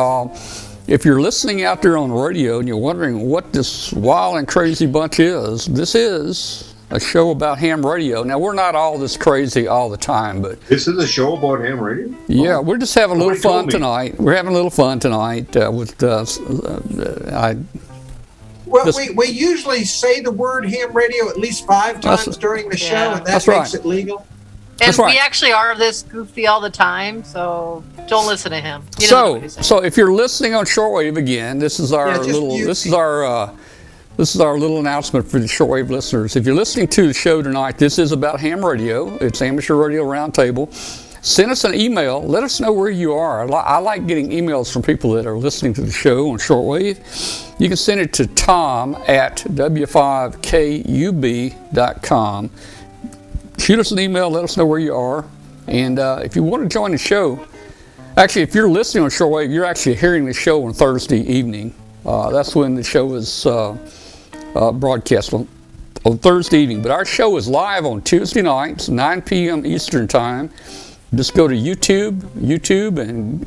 If you're listening out there on the radio and you're wondering what this wild and crazy bunch is, this is a show about ham radio. Now, we're not all this crazy all the time, but
This is a show about ham radio?
yeah, we're just having a little
Nobody told
fun
me.
tonight. We're having a little fun tonight with
Well,
This-
we usually say the word ham radio at least 5
That's-
times during the show,
Yeah.
and that
That's
makes
right.
it legal.
And
That's right.
we actually are this goofy all the time, so don't listen to him. He doesn't know what he's saying.
So if you're listening on shortwave again, this is our
Yeah, just
little
mute
this
me.
is our little announcement for the shortwave listeners. If you're listening to the show tonight, this is about ham radio. It's Amateur Radio Roundtable. Send us an email. Let us know where you are. I like getting emails from people that are listening to the show on shortwave. You can send it to tom@w5kub.com. Shoot us an email. Let us know where you are. And if you want to join the show, actually, if you're listening on shortwave, you're actually hearing the show on Thursday evening. That's when the show is broadcast on Thursday evening. But our show is live on Tuesday nights, 9 p.m. Eastern Time. Just go to YouTube and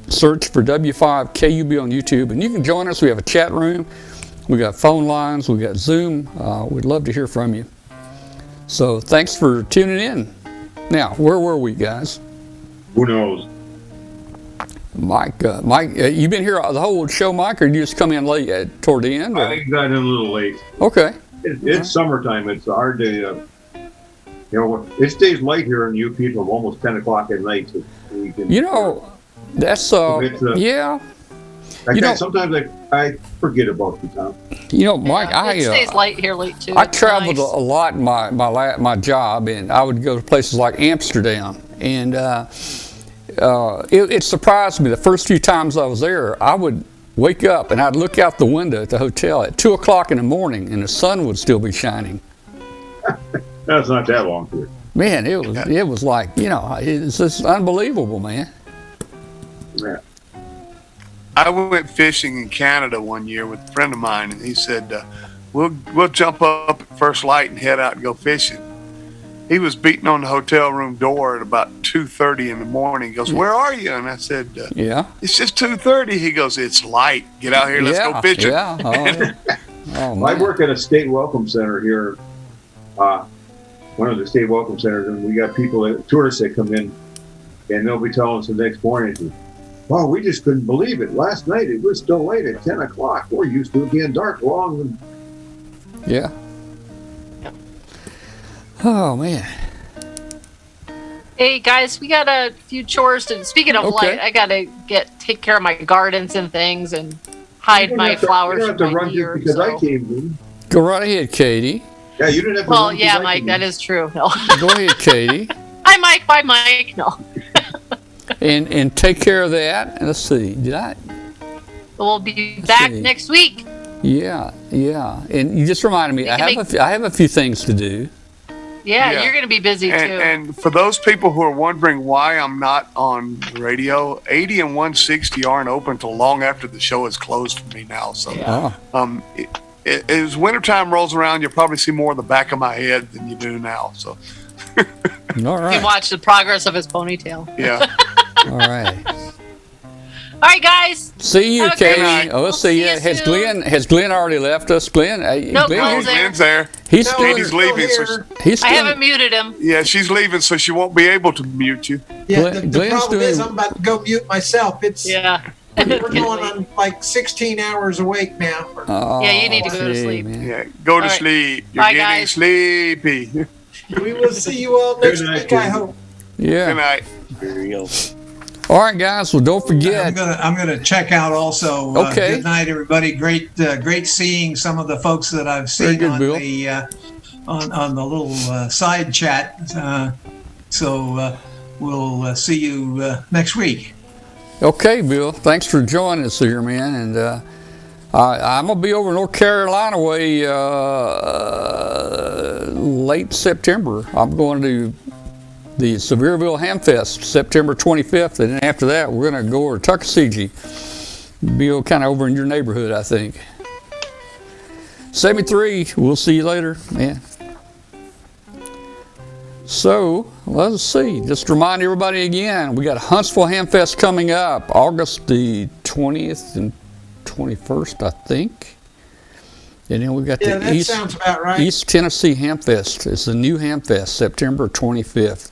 search for W5KUB on YouTube. And you can join us. We have a chat room. We got phone lines. We got Zoom. We'd love to hear from you. So thanks for tuning in. Now, where were we, guys?
Who knows?
Mike, you been here the whole show, Mike, or you just come in late toward the end? Or?
I got in a little late.
Okay.
It's summertime. It's a hard day. It stays light here in UP till almost 10 o'clock at night. So we can,
That's yeah.
In
you
fact,
know-
sometimes I forget about the time.
Mike,
it stays light here late too.
I
It's
traveled
nice.
a lot in my job, and I would go to places like Amsterdam, and it surprised me the first few times I was there. I would wake up and I'd look out the window at the hotel at 2 o'clock in the morning, and the sun would still be shining.
That's not that long here.
Man, it was like it's just unbelievable, man.
Yeah.
I went fishing in Canada one year with a friend of mine, and he said, we'll jump up at first light and head out and go fishing. He was beating on the hotel room door at about 2:30 in the morning. He goes, "Where are you?" And I said,
Yeah.
"It's just 2:30." He goes, "It's light. Get out here. Let's go fishing."
Yeah. Oh, yeah. Oh,
I
man.
work at a state welcome center here, one of the state welcome centers, and we got tourists that come in, and they'll be telling us the next morning, "Wow, we just couldn't believe it. Last night it was still late at 10 o'clock. We're used to it being dark long."
Yeah. Oh, man.
Hey guys, we got a few chores to. Speaking of
Okay.
light, I gotta take care of my gardens and things and hide my flowers.
You don't have to
from my
run
deer,
just because I
so-
came in.
Go right ahead, Katie.
Yeah, you didn't have to
Well,
run.
yeah,
'cause I
Mike,
came
that
in.
is true. No.
Go ahead, Katie.
Hi, Mike. Bye, Mike. No.
And take care of that. And let's see. Did I?
We'll be back
see.
next week.
Yeah. And you just reminded me.
You
I
can
have a few things to do.
Yeah,
Yeah.
you're gonna be busy too.
And for those people who are wondering why I'm not on the radio, 80 and 160 aren't open till long after the show is closed for me now. So,
Oh.
as wintertime rolls around, you'll probably see more of the back of my head than you do now. So,
All
You can
right.
watch the progress of his ponytail.
yeah.
All right.
All right, guys.
See you,
Have a great
Katie.
night.
Oh, we'll
We'll
see
see
you.
you
Has Glenn already left us? Glenn?
No,
Glenn,
Glenn's there.
Glenn's there.
he's
No,
still,
Katie's
still
leaving, so
here.
he's
I
still,
haven't muted him.
yeah, she's leaving, so she won't be able to mute you.
Yeah,
Glenn-
the
Glenn's
problem is
doing-
I'm about to go mute myself. It's
Yeah.
we're going on like 16 hours awake now.
Oh,
Yeah, you need to go to
gee,
sleep.
man.
Yeah, go to
All right.
sleep. You're
Bye,
getting
guys.
sleepy.
We will see you all next
Good night,
week, I
Katie.
hope.
Yeah.
Good night.
All right, guys. Well, don't
I'm
forget.
gonna check out also.
Okay.
Good night, everybody. Great seeing some of the folks that I've
Very
seen
good,
on
Bill.
the on the little side chat. So we'll see you next week.
Okay, Bill. Thanks for joining us here, man. And I'm gonna be over North Carolina way late September. I'm going to the Sevierville Hamfest, September 25th, and then after that, we're gonna go over to Tuckasegee. Be kind of over in your neighborhood, I think. 73. We'll see you later, man. So, let's see. Just remind everybody again, we got Huntsville Hamfest coming up August the 20th and 21st, I think. And then we got
Yeah,
the
that sounds about right.
East Tennessee Hamfest. It's the new Hamfest, September 25th.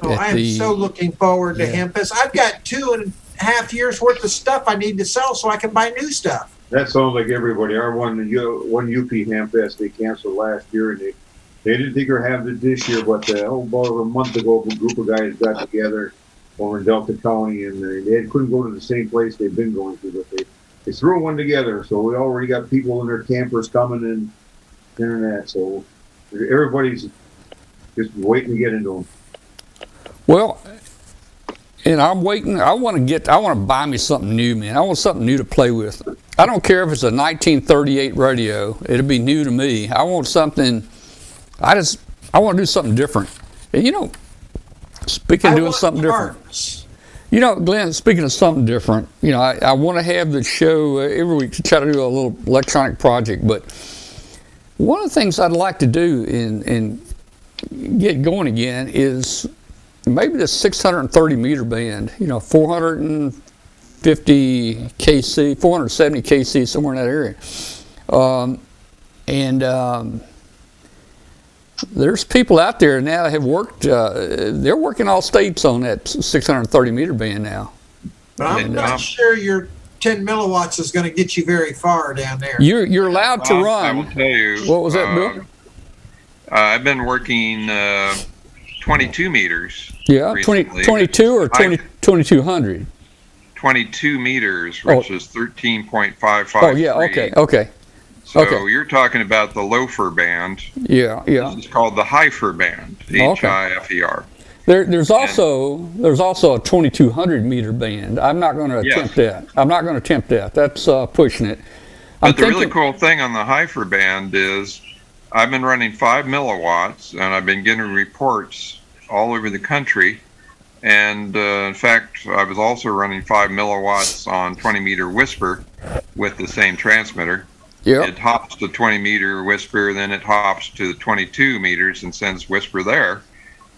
Oh, I am so looking forward to Hamfest. I've got 2.5 years worth of stuff I need to sell so I can buy new stuff.
That sounds like everybody. Our one UP Hamfest they canceled last year, and they didn't think they'd have it this year. But about a month ago, a group of guys got together over in Delta County, and they couldn't go to the same place they've been going to, but they threw one together. So we already got people in their campers coming and internet. So everybody's just waiting to get into them.
Well, and I'm waiting. I want to buy me something new, man. I want something new to play with. I don't care if it's a 1938 radio. It'll be new to me. I want something. I want to do something different. And speaking of doing something different. Glenn, speaking of something different, I want to have the show every week to try to do a little electronic project. But one of the things I'd like to do and get going again is maybe the 630 meter band, 450 kc, 470 kc, somewhere in that area. There's people out there now that have worked, they're working all states on that 630 meter band now.
But I'm not sure your 10 milliwatts is going to get you very far down there.
You're allowed to run.
I will tell you.
What was that, Bill?
I've been working 22 meters.
Yeah,
recently.
22 or 2200?
22 meters, which is 13.55.
Oh, yeah, okay.
So you're talking about the loafer band.
Yeah.
This is called the Heifer band, H-I-F-E-R.
There's also a 2200 meter band. I'm not going to attempt that. That's pushing it.
But the really cool thing on the Heifer band is I've been running 5 milliwatts, and I've been getting reports all over the country, And in fact, I was also running 5 milliwatts on 20-meter whisper with the same transmitter.
Yeah.
It hops to 20-meter whisper, then it hops to the 22 meters and sends whisper there.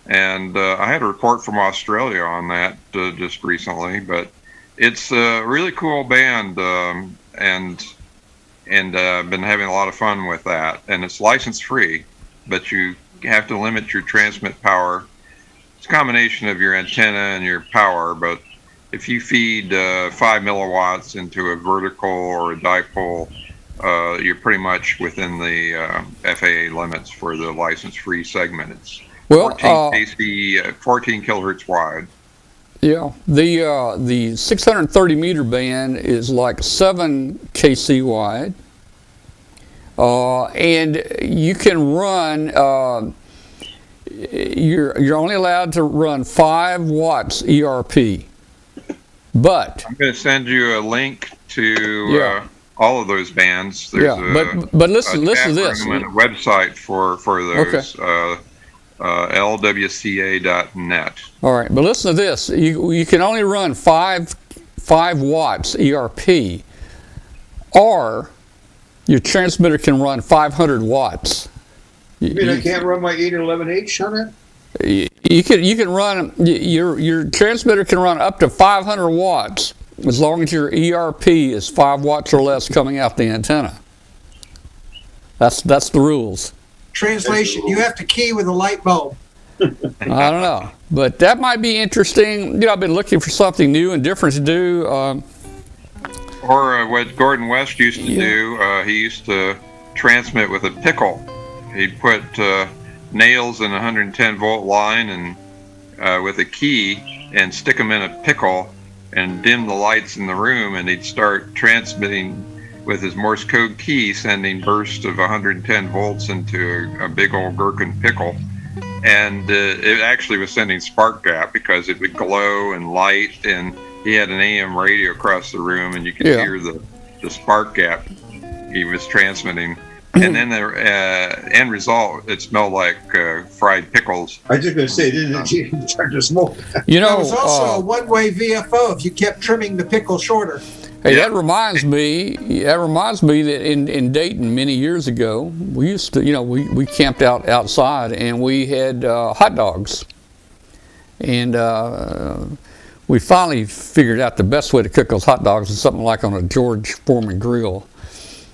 And I had a report from Australia on that just recently, but it's a really cool band, and I've been having a lot of fun with that. And it's license free, but you have to limit your transmit power. It's a combination of your antenna and your power, but if you feed 5 milliwatts into a vertical or a dipole, you're pretty much within the FAA limits for the license-free segment. It's 14 kc, 14 kilohertz wide.
Yeah, the 630 meter band is like 7 kc wide, and you can run. You're only allowed to run 5 watts ERP, but
I'm going to send you a link to all of those bands. There's
but listen to this.
And a website for those.
Okay.
LWCA.net.
All right, but listen to this. You can only run 5 watts ERP, or your transmitter can run 500 watts.
You mean I can't run my 8 or 11H on it?
You can run your transmitter can run up to 500 watts as long as your ERP is 5 watts or less coming out the antenna. That's the rules.
Translation: you have to key with a light bulb.
I don't know, but that might be interesting. You know, I've been looking for something new and different to do.
Or what Gordon West used to do, he used to transmit with a pickle. He'd put nails in a 110 volt line and with a key and stick them in a pickle and dim the lights in the room, and he'd start transmitting with his Morse code key, sending bursts of 110 volts into a big old gherkin pickle. And it actually was sending spark gap because it would glow and light, and he had an AM radio across the room, and you could hear the spark gap he was transmitting. And then the end result, it smelled like fried pickles.
I was just going to say, didn't it start to smoke?
You know,
there was also a one-way VFO if you kept trimming the pickle shorter.
Hey, that reminds me that in Dayton many years ago, we used to, we camped outside and we had hot dogs. And we finally figured out the best way to cook those hot dogs is something like on a George Foreman grill.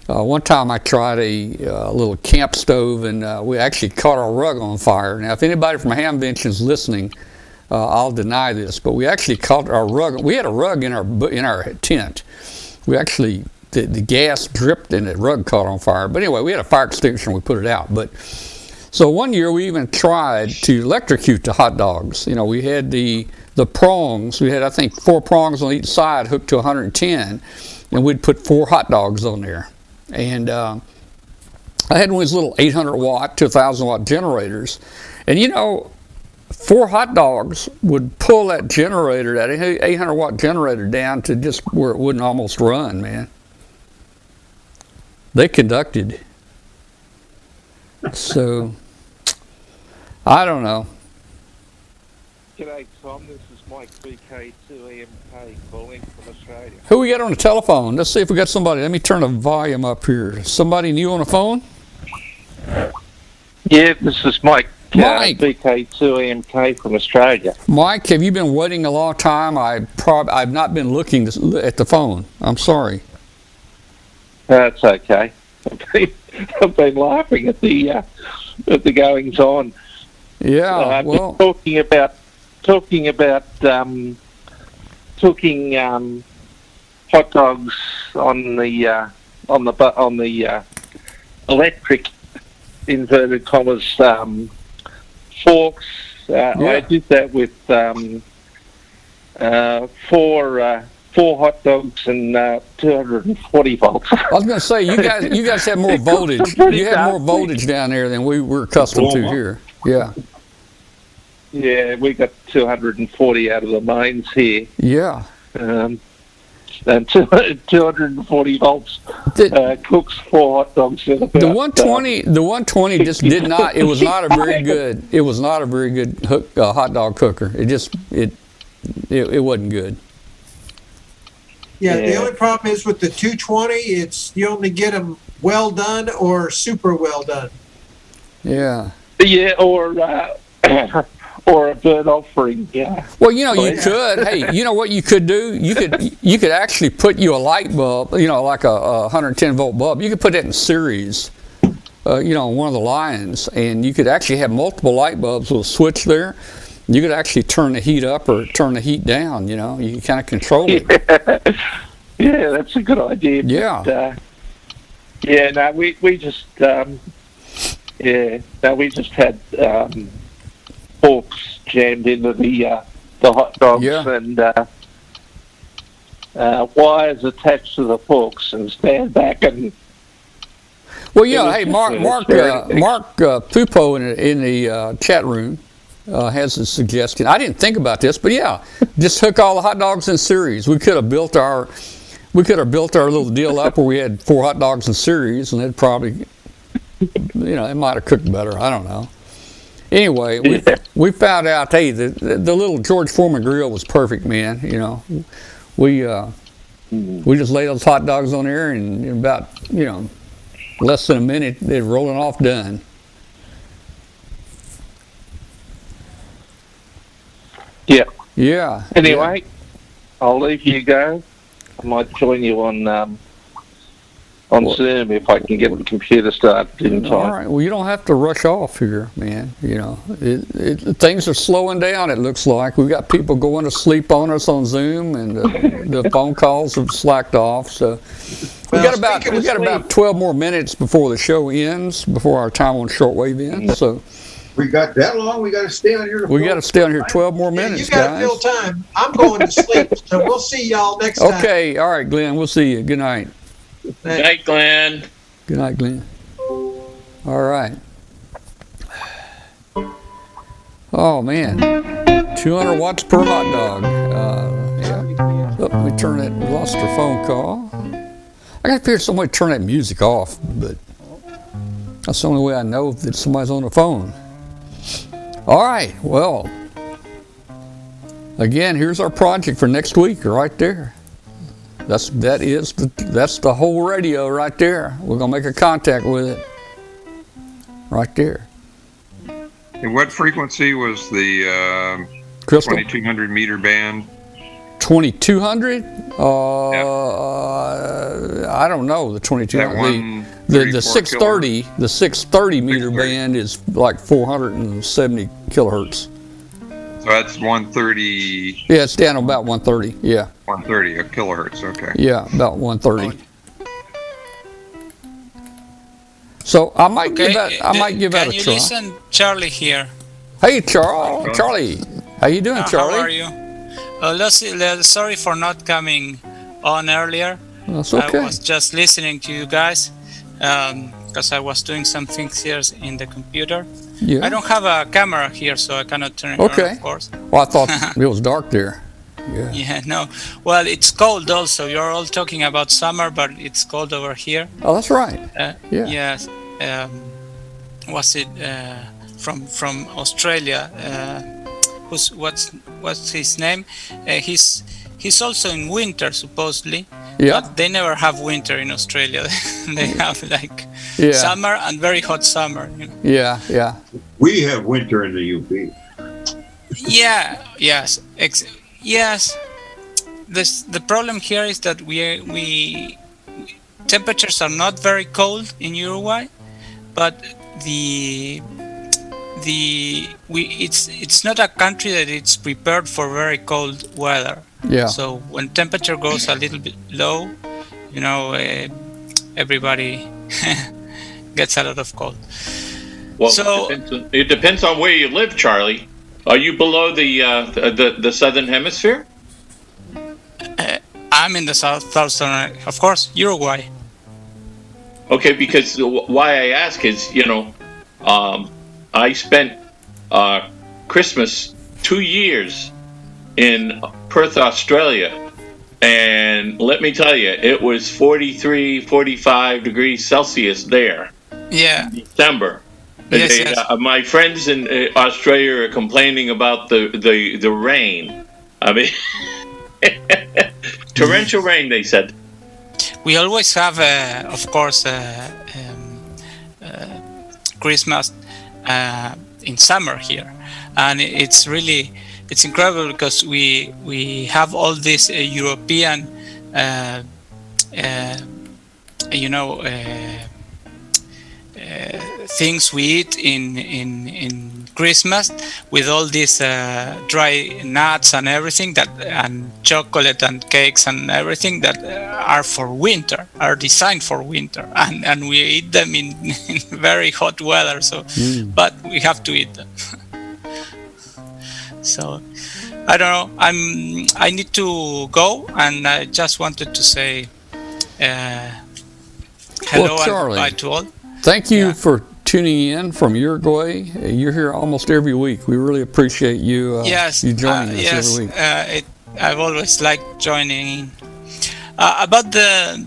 One time I tried a little camp stove, and we actually caught our rug on fire. Now, if anybody from Hamfest is listening, I'll deny this, but we actually caught our rug. We had a rug in our tent. We actually the gas dripped and the rug caught on fire. But anyway, we had a fire extinguisher and we put it out. But so one year we even tried to electrocute the hot dogs. We had the prongs. We had, I think, 4 prongs on each side hooked to 110, and we'd put 4 hot dogs on there. And I had one of these little 800 watt to 1,000 watt generators, and 4 hot dogs would pull that generator, that 800 watt generator, down to just where it wouldn't almost run, man. They conducted. So, I don't know.
G'day, Tom. This is Mike BK2EMK calling from Australia.
Who we got on the telephone? Let's see if we got somebody. Let me turn the volume up here. Somebody new on the phone?
Yeah, this is Mike.
Mike.
BK2EMK from Australia.
Mike, have you been waiting a long time? I've not been looking at the phone. I'm sorry.
That's okay. I've been laughing at the goings on.
Yeah,
well, talking about cooking hot dogs on the electric inverted commas forks. I did that with 4 hot dogs and 240 volts.
I was going to say you guys have more voltage. You have more voltage down there than we're accustomed to here. Yeah.
Yeah, we got 240 out of the mains here.
Yeah.
And 240 volts cooks 4 hot dogs.
The 120 just did not. It was not a very good. It was not a very good hot dog cooker. It it wasn't good.
Yeah, the only problem is with the 220, it's you only get them well done or super well done.
Yeah.
Yeah, or a bird offering. Yeah.
Well, you could. Hey, you know what you could do? You could actually put you a light bulb, like a 110 volt bulb. You could put it in series, on one of the lines, and you could actually have multiple light bulbs with a switch there. You could actually turn the heat up or turn the heat down. You can kind of control it.
Yeah, that's a good idea.
Yeah.
But, no, we just we just had forks jammed into the hot dogs and wires attached to the forks, and stand back and.
Well, hey, Mark Pupo in the chat room has a suggestion. I didn't think about this, but just hook all the hot dogs in series. We could have built our little deal up where we had 4 hot dogs in series, and it probably, it might have cooked better. I don't know. Anyway, we found out, hey, the little George Foreman grill was perfect, man. We just laid those hot dogs on there, and in about less than a minute, they're rolling off done.
Yeah.
Yeah.
Anyway, I'll leave you go. I might join you on Zoom if I can get the computer started in time.
All right. Well, you don't have to rush off here, man. Things are slowing down. It looks like we've got people going to sleep on us on Zoom, and the phone calls have slacked off. So we got about 12 more minutes before the show ends, before our time on shortwave ends. So.
We got that long? We got to stay on here?
We got to stay on here 12 more minutes,
you got to fill time. I'm going to sleep, so we'll see y'all next time.
Okay, all right, Glenn. We'll see you. Good night.
Good night, Glenn.
Good night, Glenn. All right. Oh, man. 200 watts per hot dog. Let me turn that. We lost our phone call. I got to figure some way to turn that music off, but that's the only way I know that somebody's on the phone. All right, well, again, here's our project for next week, right there. That's the whole radio right there. We're gonna make a contact with it, right there.
And what frequency was the 2200 meter band?
2200? I don't know the 2200. The 630 kilohertz. The 630 meter band is like 470 kilohertz.
So that's 130.
Yeah, it's down about 130. Yeah.
130 kilohertz. Okay.
Yeah, about 130. So I might give that a try.
Can you listen, Charlie here?
Hey, Charlie. How you doing, Charlie?
How are you? Sorry for not coming on earlier.
That's okay.
I was just listening to you guys because I was doing some things here in the computer.
Yeah.
I don't have a camera here, so I cannot turn it on, of course.
Well, I thought it was dark there. Yeah.
Yeah, no. Well, it's cold also. You're all talking about summer, but it's cold over here.
Oh, that's right. Yeah.
Yes. Was it from Australia? What's his name? He's also in winter supposedly.
Yeah.
But they never have winter in Australia. They have like summer and very hot summer.
Yeah, yeah.
We have winter in the UP.
Yeah. Yes. Yes. The problem here is that we temperatures are not very cold in Uruguay, but it's not a country that it's prepared for very cold weather.
Yeah.
So when temperature goes a little bit low, everybody gets a lot of cold.
Well,
so
it depends on where you live, Charlie. Are you below the southern hemisphere?
I'm in the southern, of course, Uruguay.
Okay, because why I ask is, I spent Christmas 2 years in Perth, Australia, and let me tell you, it was 43, 45 degrees Celsius there.
Yeah.
In December.
Yes.
My friends in Australia are complaining about the rain. I mean, torrential rain, they said.
We always have, of course, Christmas in summer here, and it's incredible because we have all these European, things we eat in Christmas, with all these dry nuts and everything and chocolate and cakes and everything that are for winter, are designed for winter, and we eat them in very hot weather. So, but we have to eat them. So, I don't know. I need to go, and I just wanted to say hello
Charlie,
and bye to all.
Thank you for tuning in from Uruguay. You're here almost every week. We really appreciate you you joining us every week.
I've always liked joining in. About the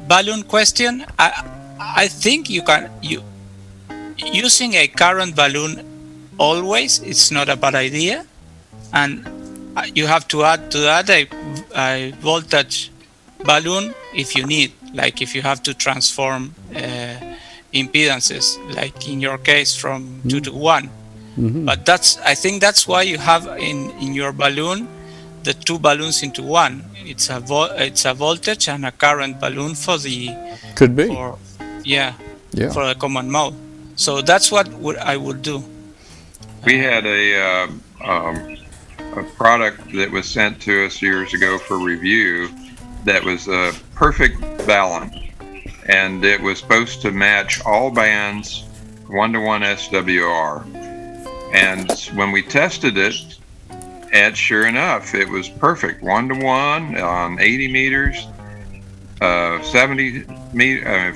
balloon question, I think using a current balloon always, it's not a bad idea, and you have to add to that a voltage balloon if you need, like if you have to transform impedances, like in your case from 2 to 1. But I think that's why you have in your balloon the 2 balloons into 1. It's a voltage and a current balloon for the
for
the common mode. So that's what I would do.
We had a product that was sent to us years ago for review that was a perfect balun, and it was supposed to match all bands 1-to-1 SWR. And when we tested it, and sure enough, it was perfect, 1-to-1 on 80 meters,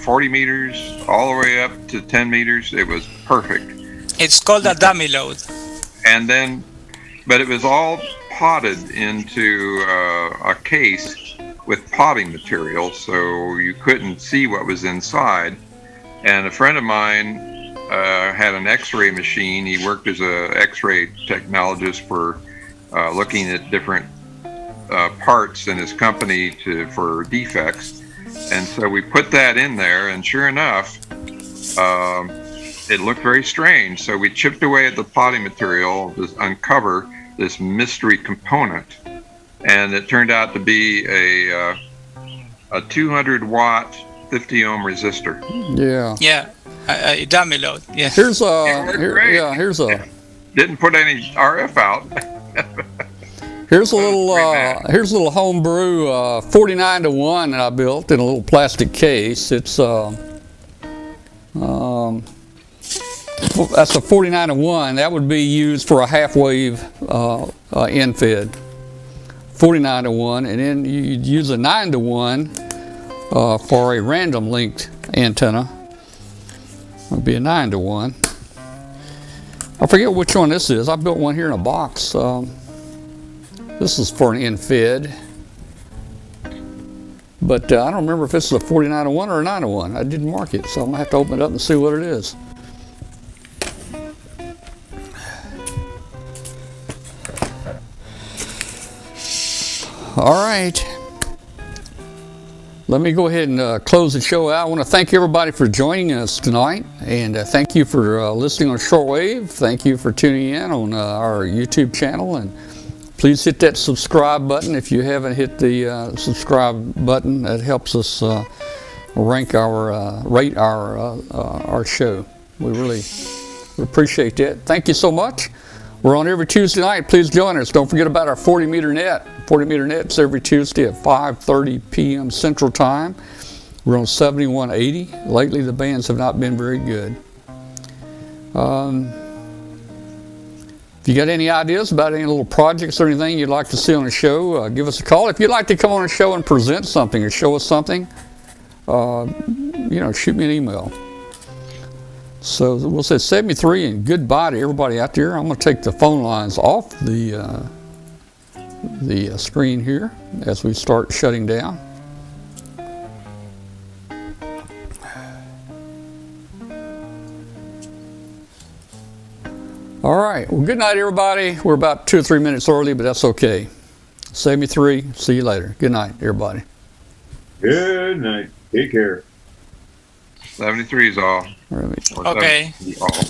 40 meters, all the way up to 10 meters. It was perfect.
It's called a dummy load.
And then, but it was all potted into a case with potting material, so you couldn't see what was inside. And a friend of mine had an X-ray machine. He worked as a X-ray technologist for looking at different parts in his company for defects. And so we put that in there, and sure enough, it looked very strange. So we chipped away at the potting material to uncover this mystery component, and it turned out to be a 200 watt 50 ohm resistor.
A dummy load.
Here's a
didn't put any RF out.
Here's a little home brew 49-to-1 that I built in a little plastic case. It's that's a 49-to-1. That would be used for a half wave end fed. 49-to-1, and then you'd use a 9-to-1 for a random linked antenna. It would be a 9-to-1. I forget which one this is. I built one here in a box. This is for an end fed, but I don't remember if this is a 49-to-1 or a 9-to-1. I didn't mark it, so I'm gonna have to open it up and see what it is. All right, let me go ahead and close the show out. I want to thank everybody for joining us tonight, and thank you for listening on shortwave. Thank you for tuning in on our YouTube channel, and please hit that subscribe button if you haven't hit the subscribe button. That helps us rate our show. We really appreciate that. Thank you so much. We're on every Tuesday night. Please join us. Don't forget about our 40-meter net. 40-meter net's every Tuesday at 5:30 p.m. Central Time. We're on 7180. Lately, the bands have not been very good. If you got any ideas about any little projects or anything you'd like to see on the show, give us a call. If you'd like to come on the show and present something or show us something, shoot me an email. So we'll say 73 and goodbye to everybody out there. I'm going to take the phone lines off the screen here as we start shutting down. All right. Well, good night, everybody. We're about 2 or 3 minutes early, but that's okay. Save me 3. See you later. Good night, everybody.
Good night. Take care.
73 is all.
Okay.
All.